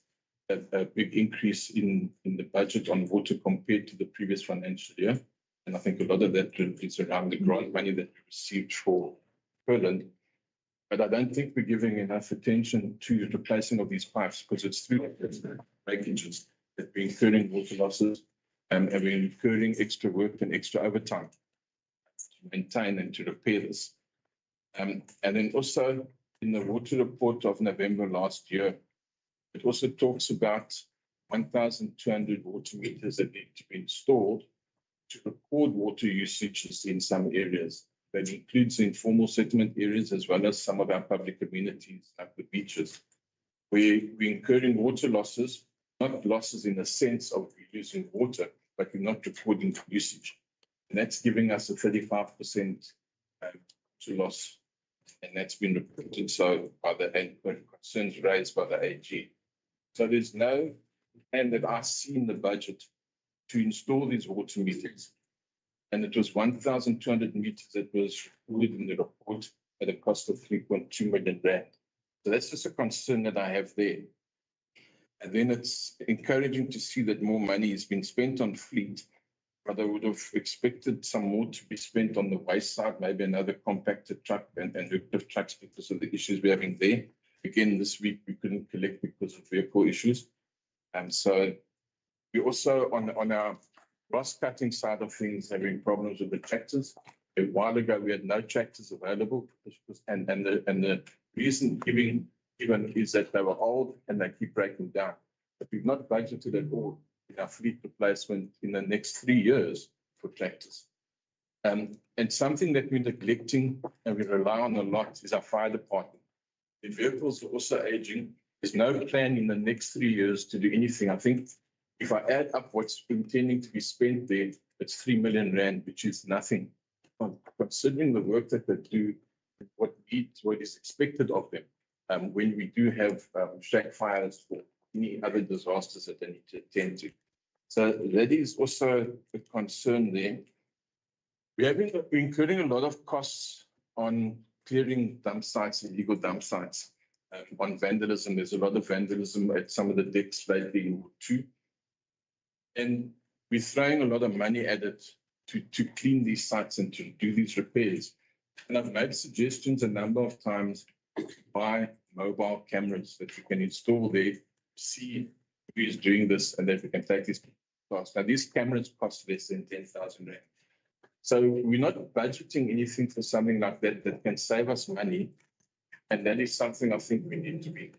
a big increase in the budget on water compared to the previous financial year. And I think a lot of that is around the grant money that we received for Poland. But I don't think we're giving enough attention to the replacing of these pipes because it's through breakages that we're incurring water losses and we're incurring extra work and extra overtime to maintain and to repair this. And then also in the water report of November last year, it also talks about 1,200 water meters that need to be installed to record water usages in some areas. That includes informal settlement areas as well as some of our public amenities like the beaches, where we're incurring water losses, not losses in the sense of using water, but we're not recording usage. And that's giving us a 35% loss. And that's been reported so by the concerns raised by the AG. So there's no plan that I see in the budget to install these water meters. And it was 1,200 meters that was recorded in the report at a cost of 3.2 million rand. So that's just a concern that I have there. And then it's encouraging to see that more money has been spent on fleet, but I would have expected some more to be spent on the waste side, maybe another compacted truck and lift trucks because of the issues we're having there. Again, this week we couldn't collect because of vehicle issues. And so we also on our grass cutting side of things having problems with the tractors. A while ago we had no tractors available, and the reason given is that they were old and they keep breaking down. But we've not budgeted at all in our fleet replacement in the next 3 years for tractors. And something that we're neglecting and we rely on a lot is our fire department. The vehicles are also aging. There's no plan in the next 3 years to do anything. I think if I add up what's intending to be spent there, it's 3 million rand, which is nothing. Considering the work that they do, what is expected of them when we do have shack fires or any other disasters that they need to attend to. So that is also a concern there. We're incurring a lot of costs on clearing dump sites, illegal dump sites. on vandalism. There's a lot of vandalism at some of the decks lately in Ward 2. And we're throwing a lot of money at it to clean these sites and to do these repairs. And I've made suggestions a number of times to buy mobile cameras that you can install there, see who is doing this, and that we can take this cost. Now, these cameras cost less than 10,000 rand. So we're not budgeting anything for something like that that can save us money. And that is something I think we need to be.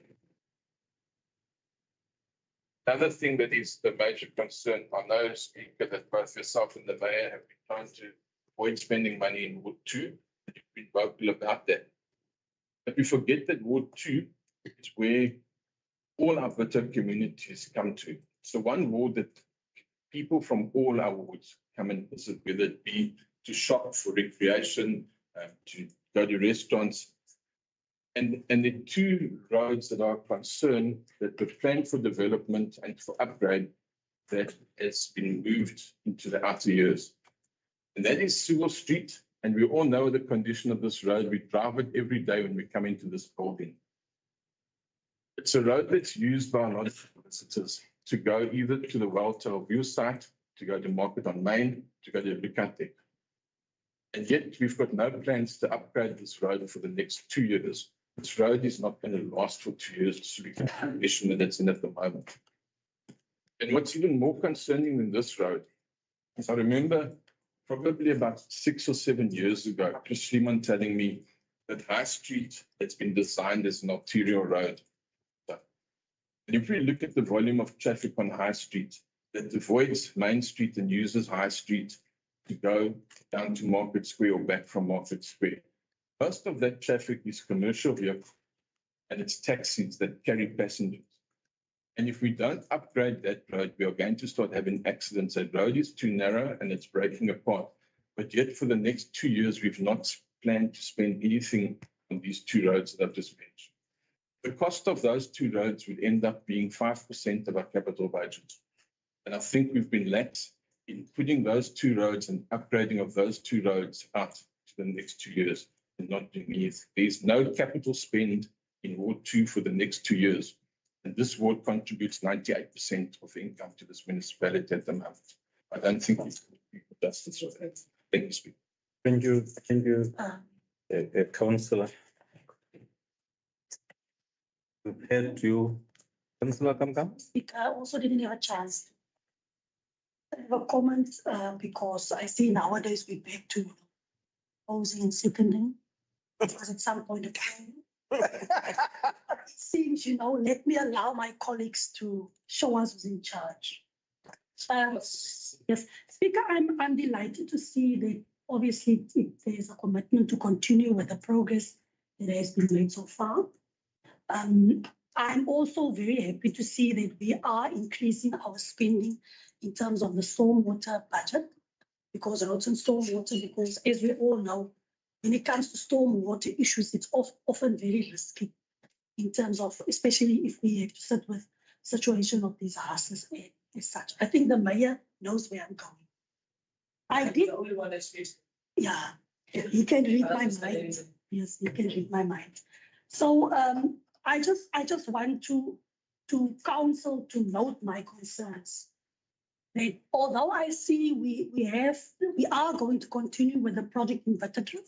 Another thing that is the major concern, I know, Speaker, that both yourself and the Mayor have been trying to avoid spending money in Ward 2, and you've been vocal about that. But we forget that Ward 2 is where all our Bitou communities come to. So one ward that people from all our wards come and visit, whether it be to shop for recreation, to go to restaurants. And the two roads that are concerned that the plan for development and for upgrade that has been moved into the outer years. And that is Sewell Street. And we all know the condition of this road. We drive it every day when we come into this building. It's a road that's used by a lot of visitors to go either to the Welltail View site, to go to Market on Main, to go to Lukatek. And yet we've got no plans to upgrade this road for the next 2 years. This road is not going to last for 2 years to be the condition that it's in at the moment. And what's even more concerning than this road is I remember probably about 6 or 7 years ago, Chris Schliemann telling me that High Street has been designed as an arterial road. And if we look at the volume of traffic on High Street that avoids Main Street and uses High Street to go down to Market Square or back from Market Square, most of that traffic is commercial vehicles and it's taxis that carry passengers. And if we don't upgrade that road, we are going to start having accidents. That road is too narrow and it's breaking apart. But yet for the next 2 years, we've not planned to spend anything on these two roads that I've just mentioned. The cost of those two roads would end up being 5% of our capital budget. And I think we've been lax in putting those two roads and upgrading of those two roads out to the next 2 years and not doing anything. There's no capital spend in Ward 2 for the next 2 years. And this ward contributes 98% of income to this municipality at the moment. I don't think we can do justice of that. Thank you, Speaker. Thank you, Councillor. We've heard you. Councillor Kamkam? Speaker, I also didn't have a chance to have a comment because I see nowadays we back to posing and seconding because at some point of time it seems, let me allow my colleagues to show us who's in charge. Yes, Speaker, I'm delighted to see that obviously there's a commitment to continue with the progress that has been made so far. I'm also very happy to see that we are increasing our spending in terms of the stormwater budget because roads and stormwater, because as we all know, when it comes to stormwater issues, it's often very risky in terms of, especially if we have to sit with situation of disasters as such. I think the Mayor knows where I'm going. I did. The only one that speaks. Yeah, he can read my mind. Yes, he can read my mind. So I just want to counsel to note my concerns. That although I see we are going to continue with the project in Bitou,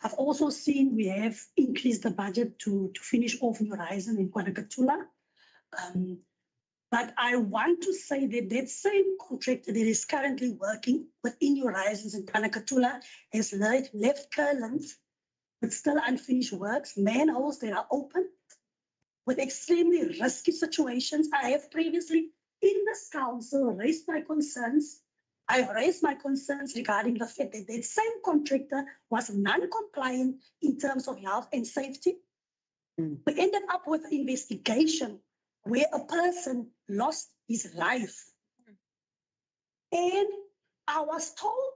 I've also seen we have increased the budget to finish off New Horizon in Kwanakatula. But I want to say that same contractor that is currently working within New Horizons in Kwanakatula has left Kirland with still unfinished works, manholes that are open with extremely risky situations. I have previously in this council raised my concerns. I've raised my concerns regarding the fact that that same contractor was non-compliant in terms of health and safety. We ended up with an investigation where a person lost his life. And I was told,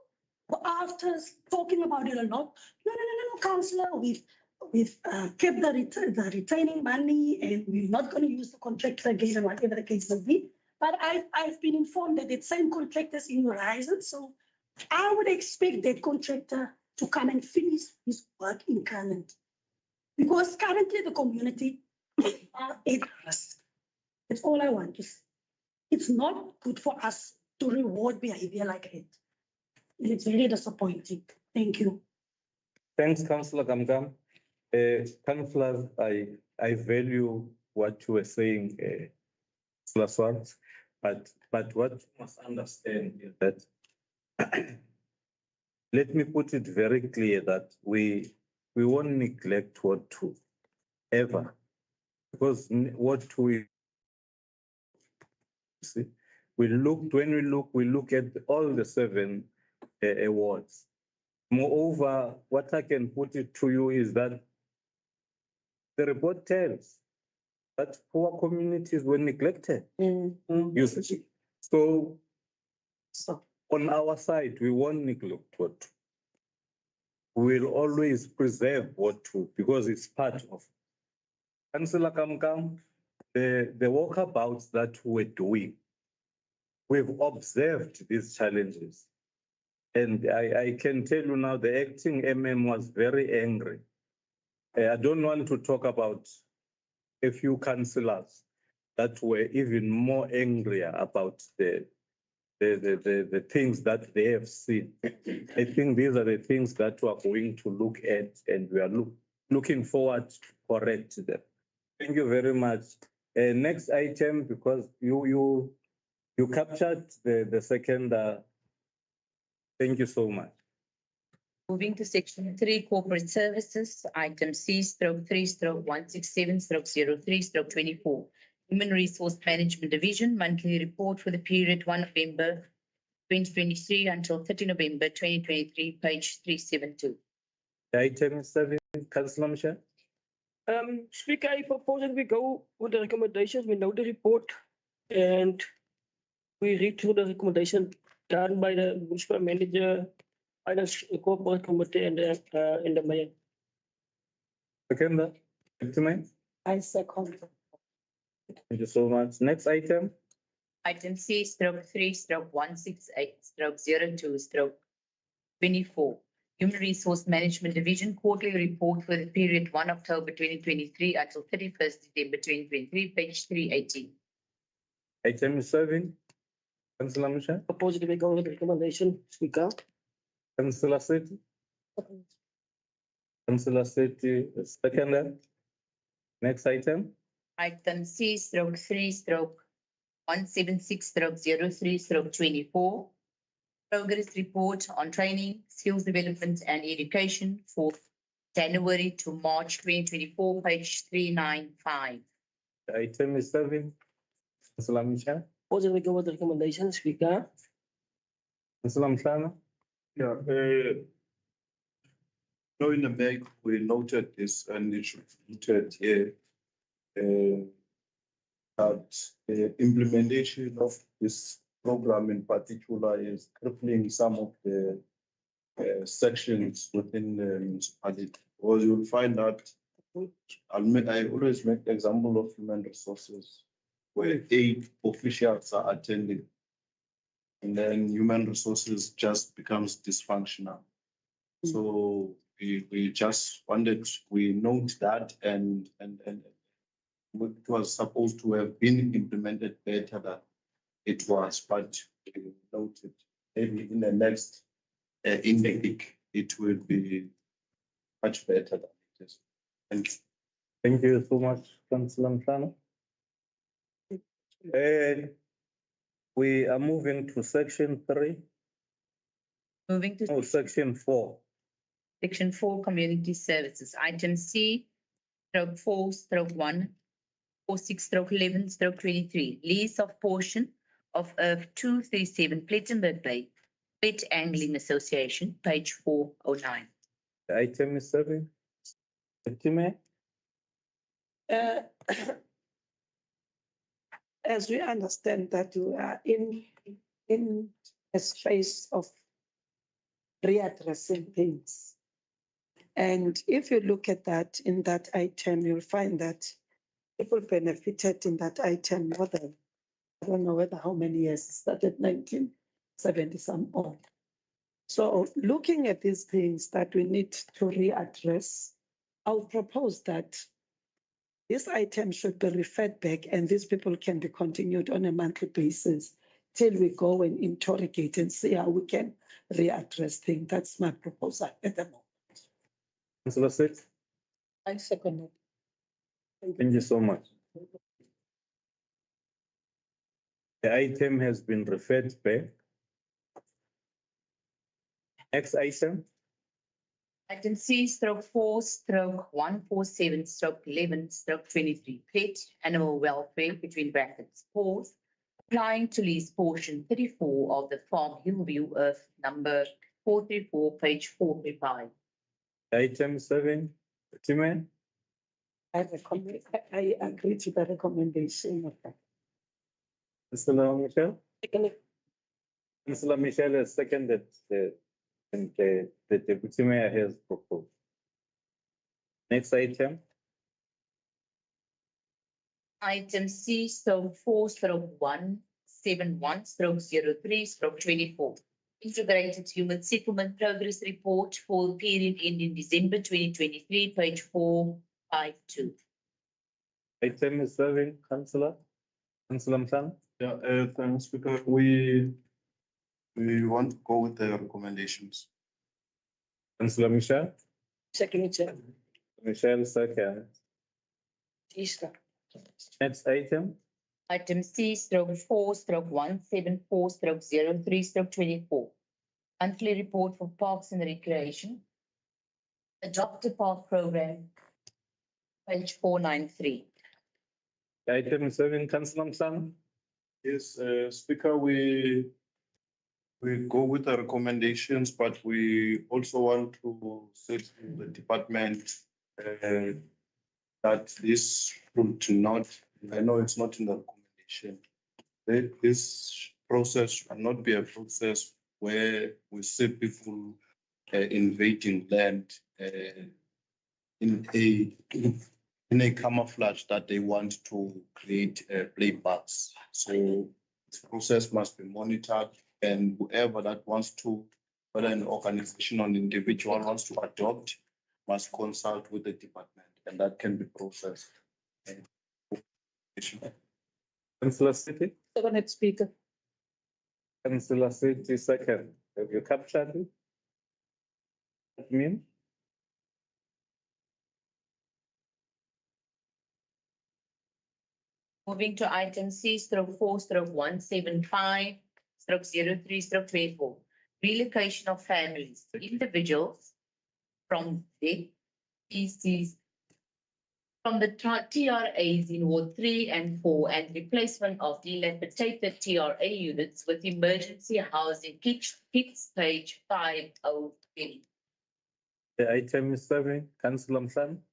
after talking about it a lot, no, councillor, we've kept the retaining money and we're not going to use the contractor again and whatever the case may be. But I've been informed that the same contractors in Horizon, so I would expect that contractor to come and finish his work in Kirland. Because currently the community are at risk. That's all I want to say. It's not good for us to reward behavior like it. It's very disappointing. Thank you. Thanks, Councillor Gamgam. Councillors, I value what you were saying, Councillor Swart, but what you must understand is that let me put it very clear that we won't neglect Ward 2 ever, because Ward 2 is, see, we look at all the 7 awards. Moreover, what I can put it to you is that the report tells that poor communities were neglected. You see. So on our side, we won't neglect Ward 2. We'll always preserve Ward 2 because it's part of. Councillor Kamkam, the walkabouts that we're doing, we've observed these challenges. And I can tell you now, the acting MM was very angry. I don't want to talk about a few councillors that were even more angrier about the things that they have seen. I think these are the things that we are going to look at, and we are looking forward to correct them. Thank you very much. Next item, because you captured the second. Thank you so much. Moving to section 3, corporate services, item C/3/167/03/24. Human Resource Management Division, monthly report for the period 1 November 2023 until 30 November 2023, page 372. Item 7, Councillor Michelle. Speaker, I propose that we go with the recommendations. We know the report and we read through the recommendation done by the municipal manager, finance corporate committee, and the mayor. Second, I second. Thank you so much. Next item. Item C/3/168/02/24. Human Resource Management Division quarterly report for the period 1 October 2023 until 31st December 2023, page 380. Item 7, Councillor Michelle. Propose that we go with the recommendation, Speaker. Councillor Sethi. Councillor Sethi, second. Next item. Item C/3/176/03/24. Progress report on training, skills development and education for January to March 2024, page 395. Item is 7, Councillor Michelle. Propose that we go with the recommendation, Speaker. Councillor Mhlanga. Yeah, no, in the back, we noted this and it should be noted here. That the implementation of this program in particular is crippling some of the sections within the municipality. Or you'll find that I always make the example of human resources where 8 officials are attending. And then human resources just becomes dysfunctional. So we just wanted, we note that and it was supposed to have been implemented better than it was, but we noted maybe in the next intake it will be much better than it is. Thank you. Thank you so much, Councillor Mhlanga. We are moving to section 3. Moving to Section 4. section 4, community services. Item C/4/146/11/23. Lease of portion of 237 Plettenberg Bay, Pet Angling Association, page 409. The item is 7. Time. As we understand that we are in a space of readdressing things. And if you look at that in that item, you'll find that people benefited in that item more than, I don't know whether how many years, it started 1970 some odd. So looking at these things that we need to readdress, I'll propose that This item should be referred back and these people can be continued on a monthly basis till we go and interrogate and see how we can readdress things. That's my proposal at the moment. Councillor Six, I second it. thank you so much. The item has been referred back. Next item, Item C/4/147/11/23, pet animal welfare between brackets, pause, applying to lease portion 34 of the Farm Hillview Earth number 434, page 435. item 7, Timan, I agree to the recommendation of that. Councillor Michelle. Councillor Michelle has seconded the deputy mayor has proposed. Next item, Item C/4/171/03/24, integrated human settlement progress report for the period ending December 2023, page 452. item is 7, Councillor Msana. Yeah, thanks, Speaker. We want to go with the recommendations. Councillor Michelle. Second, Chair. Michelle second. Easter. Next item, Item C/4/174/03/24, monthly report for Parks and Recreation. Adopt a park program, page 493. item 7, Councillor Msana. Yes, Speaker, we go with the recommendations, but we also want to say to the department that this should not, I know it's not in the recommendation, that this process should not be a process where we see people invading land in a camouflage that they want to create play parks. So this process must be monitored, and whoever that wants to, whether an organization or an individual wants to adopt, must consult with the department, and that can be processed. Councillor City. Second, Speaker. Councillor City second. Have you captured it? Admin. Moving to item C/4/175/03/24, relocation of families, individuals from the PCs from the TRAs in Ward 3 and 4 and replacement of dilapidated TRA units with emergency housing kits, page 503. The item is 7, Councillor Msana.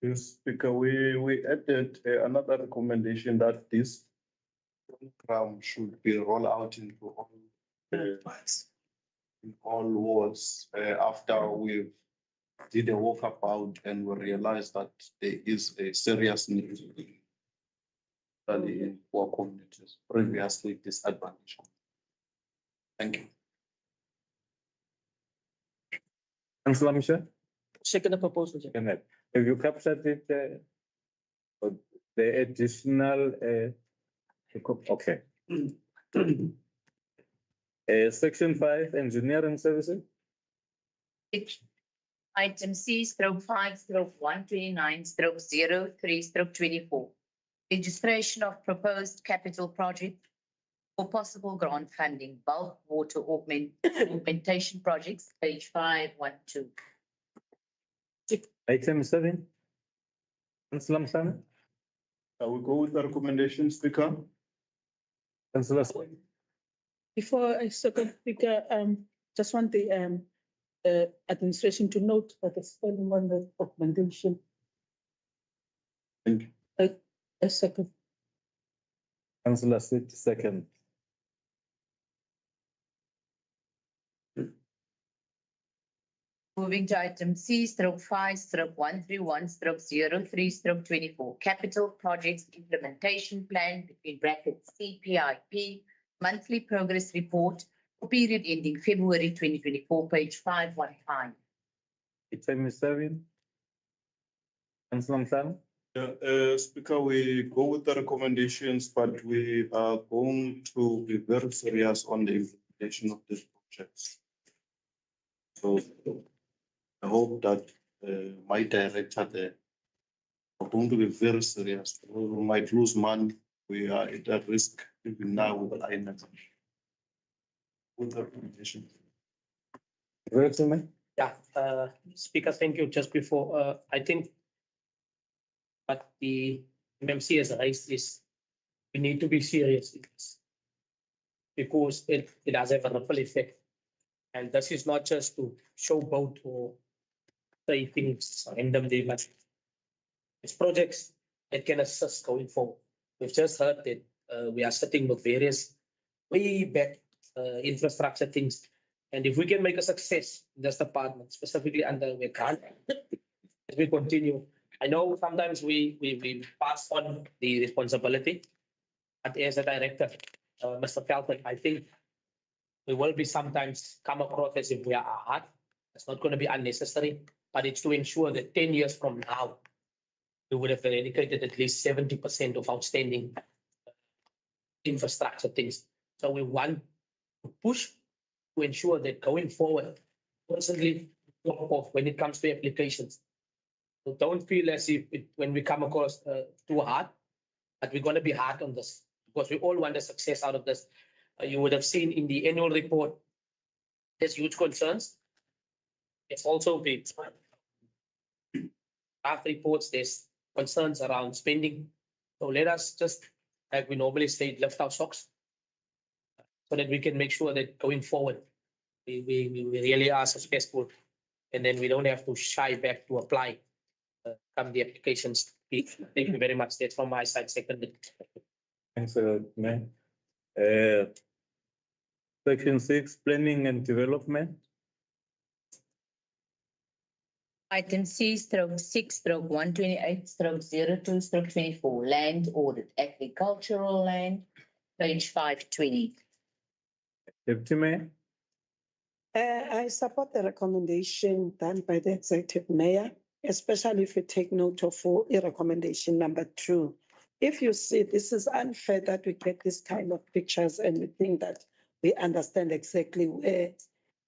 Yes, Speaker, we added another recommendation that this program should be rolled out into all wards after we did a walkabout and we realized that there is a serious need in poor communities, previously disadvantaged. Thank you. Councillor Michelle. Second proposal. Have you captured it? The additional, okay. Section 5, engineering services. Item C/5/129/03/24, registration of proposed capital project for possible grant funding, bulk water augmentation projects, page 512. Item 7. Councillor Msana. We go with the recommendation, Speaker. Councillor Smith. Before I second, Speaker, just want the administration to note that the spelling on the recommendation. Thank you. A second. Councillor Smith, second. Moving to item C/5/131/03/24, capital projects implementation plan between brackets CPIP, monthly progress report for period ending February 2024, page 515. Item 7. Councillor Msana. Speaker, we go with the recommendations, but we are going to be very serious on the implementation of these projects. So I hope that my director there are going to be very serious. We might lose money. We are at a risk even now with the INET. With the recommendation. Yeah, Speaker, thank you. Just before, I think what the MMC has raised is we need to be serious in this because it does have a ripple effect. And this is not just to showboat or say things randomly, but it's projects that can assist going forward. We've just heard that we are sitting with various way back infrastructure things. And if we can make a success in this department, specifically under we can't, as we continue. I know sometimes we pass on the responsibility, but as a director, Mr. Felton, I think we will be sometimes come across as if we are hard. It's not going to be unnecessary, but it's to ensure that 10 years from now, we would have eradicated at least 70% of outstanding infrastructure things. So we want to push to ensure that going forward, constantly drop off when it comes to applications. So don't feel as if when we come across too hard, but we're going to be hard on this because we all want the success out of this. You would have seen in the annual report, there's huge concerns. It's also the draft reports, there's concerns around spending. So let us just, like we normally say, lift our socks so that we can make sure that going forward, we really are successful and then we don't have to shy back to apply come the applications. Thank you very much. That's from my side. Seconded. Thanks, Mayor. Section 6, planning and development. Item C/6/128/02/24, land audit, agricultural land, page 520. Deputy Mayor. I support the recommendation done by the executive mayor, especially if you take note of recommendation number 2. If you see, this is unfair that we get this kind of pictures and we think that we understand exactly where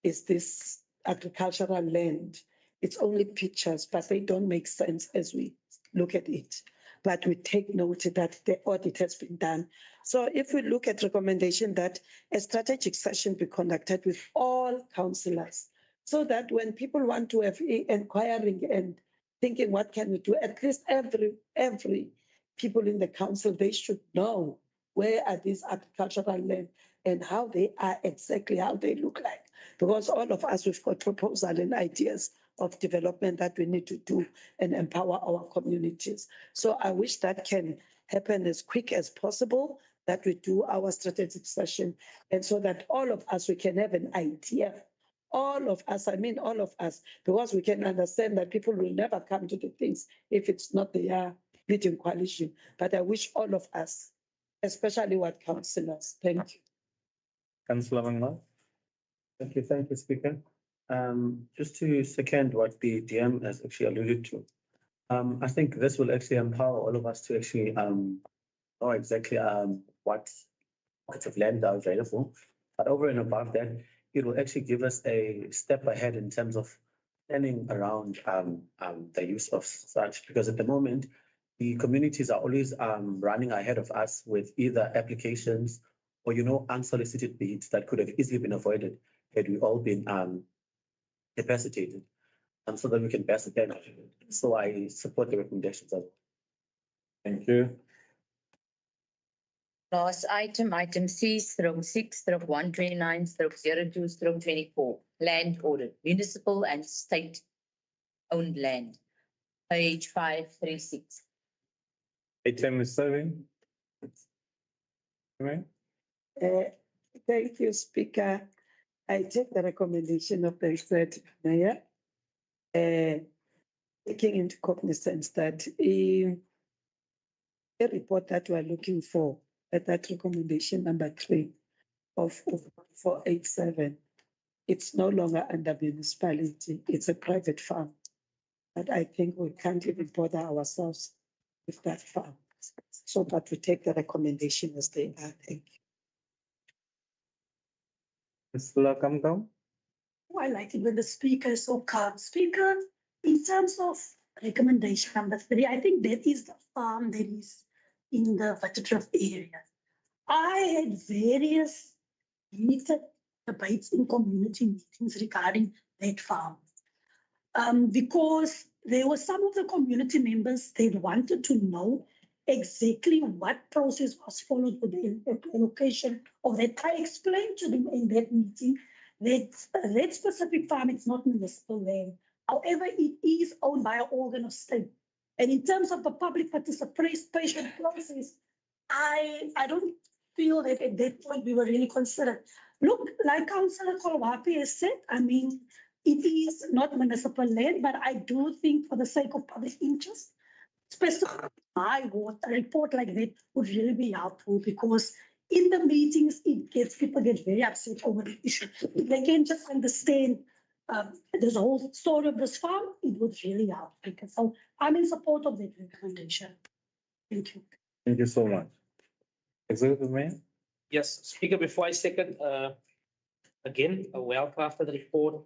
is this agricultural land. It's only pictures, but they don't make sense as we look at it. But we take note that the audit has been done. So if we look at recommendation that a strategic session be conducted with all councillors, so that when people want to have inquiring and thinking what can we do, at least every people in the council, they should know where are these agricultural land and how they are exactly, how they look like. Because all of us, we've got proposals and ideas of development that we need to do and empower our communities. So I wish that can happen as quick as possible, that we do our strategic session, and so that all of us, we can have an idea. All of us, I mean all of us, because we can understand that people will never come to the things if it's not their leading coalition. But I wish all of us, especially what councillors. Thank you. Councillor Mangla. Thank you, Speaker. Just to second what the DM has actually alluded to, I think this will actually empower all of us to actually know exactly what kinds of land are available. But over and above that, it will actually give us a step ahead in terms of planning around the use of such, because at the moment, the communities are always running ahead of us with either applications or, unsolicited bids that could have easily been avoided had we all been capacitated, so that we can best attend. So I support the recommendations. Thank you. Last item C/6/129/02/24, land audit, municipal and state-owned land, page 536. Item 7. Right. Thank you, Speaker. I take the recommendation of the executive mayor, taking into cognizance that a report that we're looking for, at that recommendation number 3 of 487, it's no longer under municipality, it's a private farm. But I think we can't even bother ourselves with that farm. So that we take the recommendation as they are. Thank you. Ms. Fuller, come down. Oh, I like it when the speaker is so calm. Speaker, in terms of recommendation number 3, I think that is the farm that is in the Vitatraf area. I had various heated debates in community meetings regarding that farm. Because there were some of the community members that wanted to know exactly what process was followed with the allocation of that. I explained to them in that meeting that that specific farm is not municipal land. However, it is owned by an organ of state. And in terms of the public participation process, I don't feel that at that point we were really considered. Look, like Councillor Kolwapi has said, I mean, it is not municipal land, but I do think for the sake of public interest, specifically my ward, a report like that would really be helpful, because in the meetings, people get very upset over the issue. If they can just understand this whole story of this farm, it would really help. So I'm in support of that recommendation. Thank you. Thank you so much. Executive Mayor? Yes, Speaker, before I second, again, a well-crafted report.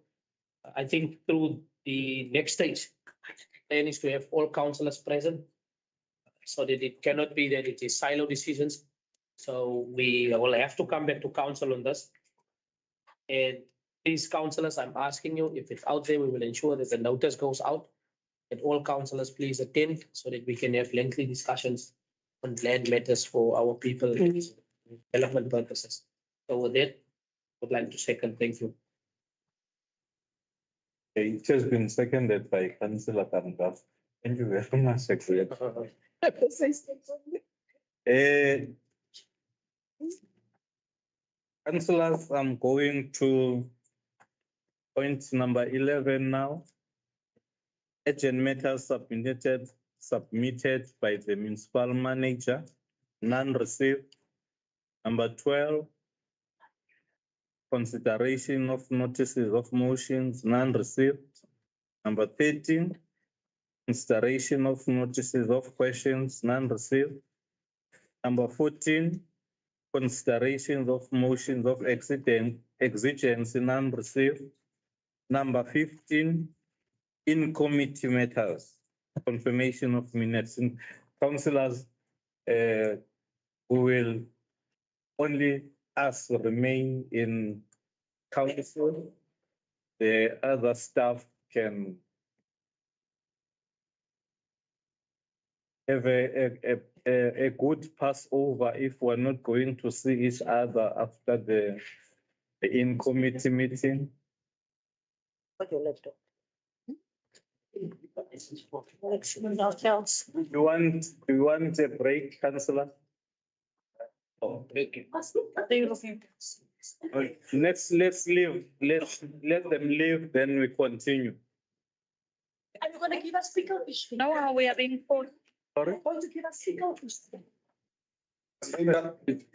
I think through the next stage, plan is to have all councillors present so that it cannot be that it is silo decisions. So we will have to come back to council on this. And these councillors, I'm asking you, if it's out there, we will ensure that the notice goes out and all councillors please attend so that we can have lengthy discussions on land matters for our people, development purposes. So with that, I would like to second, thank you. Okay, it has been seconded by Councillor Kamgaf. Thank you very much, Secretary. Councillors, I'm going to point number 11 now. Urgent matters submitted by the municipal manager, none received. Number 12, consideration of notices of motions, none received. Number 13, consideration of notices of questions, none received. Number 14, considerations of motions of exigency, none received. Number 15, in committee matters, confirmation of minutes. And councillors, we will only us remain in council. The other staff can have a good Passover if we're not going to see each other after the in-committee meeting. What your laptop? Do you want a break, Councillor? Oh, okay. Let's leave. Let them leave, then we continue. Are you going to give us speaker? No, we are being told. Sorry? Going to give us speaker?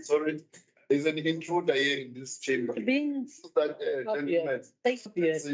Sorry, there's an intruder here in this chamber. Being. That, gentlemen. Yes.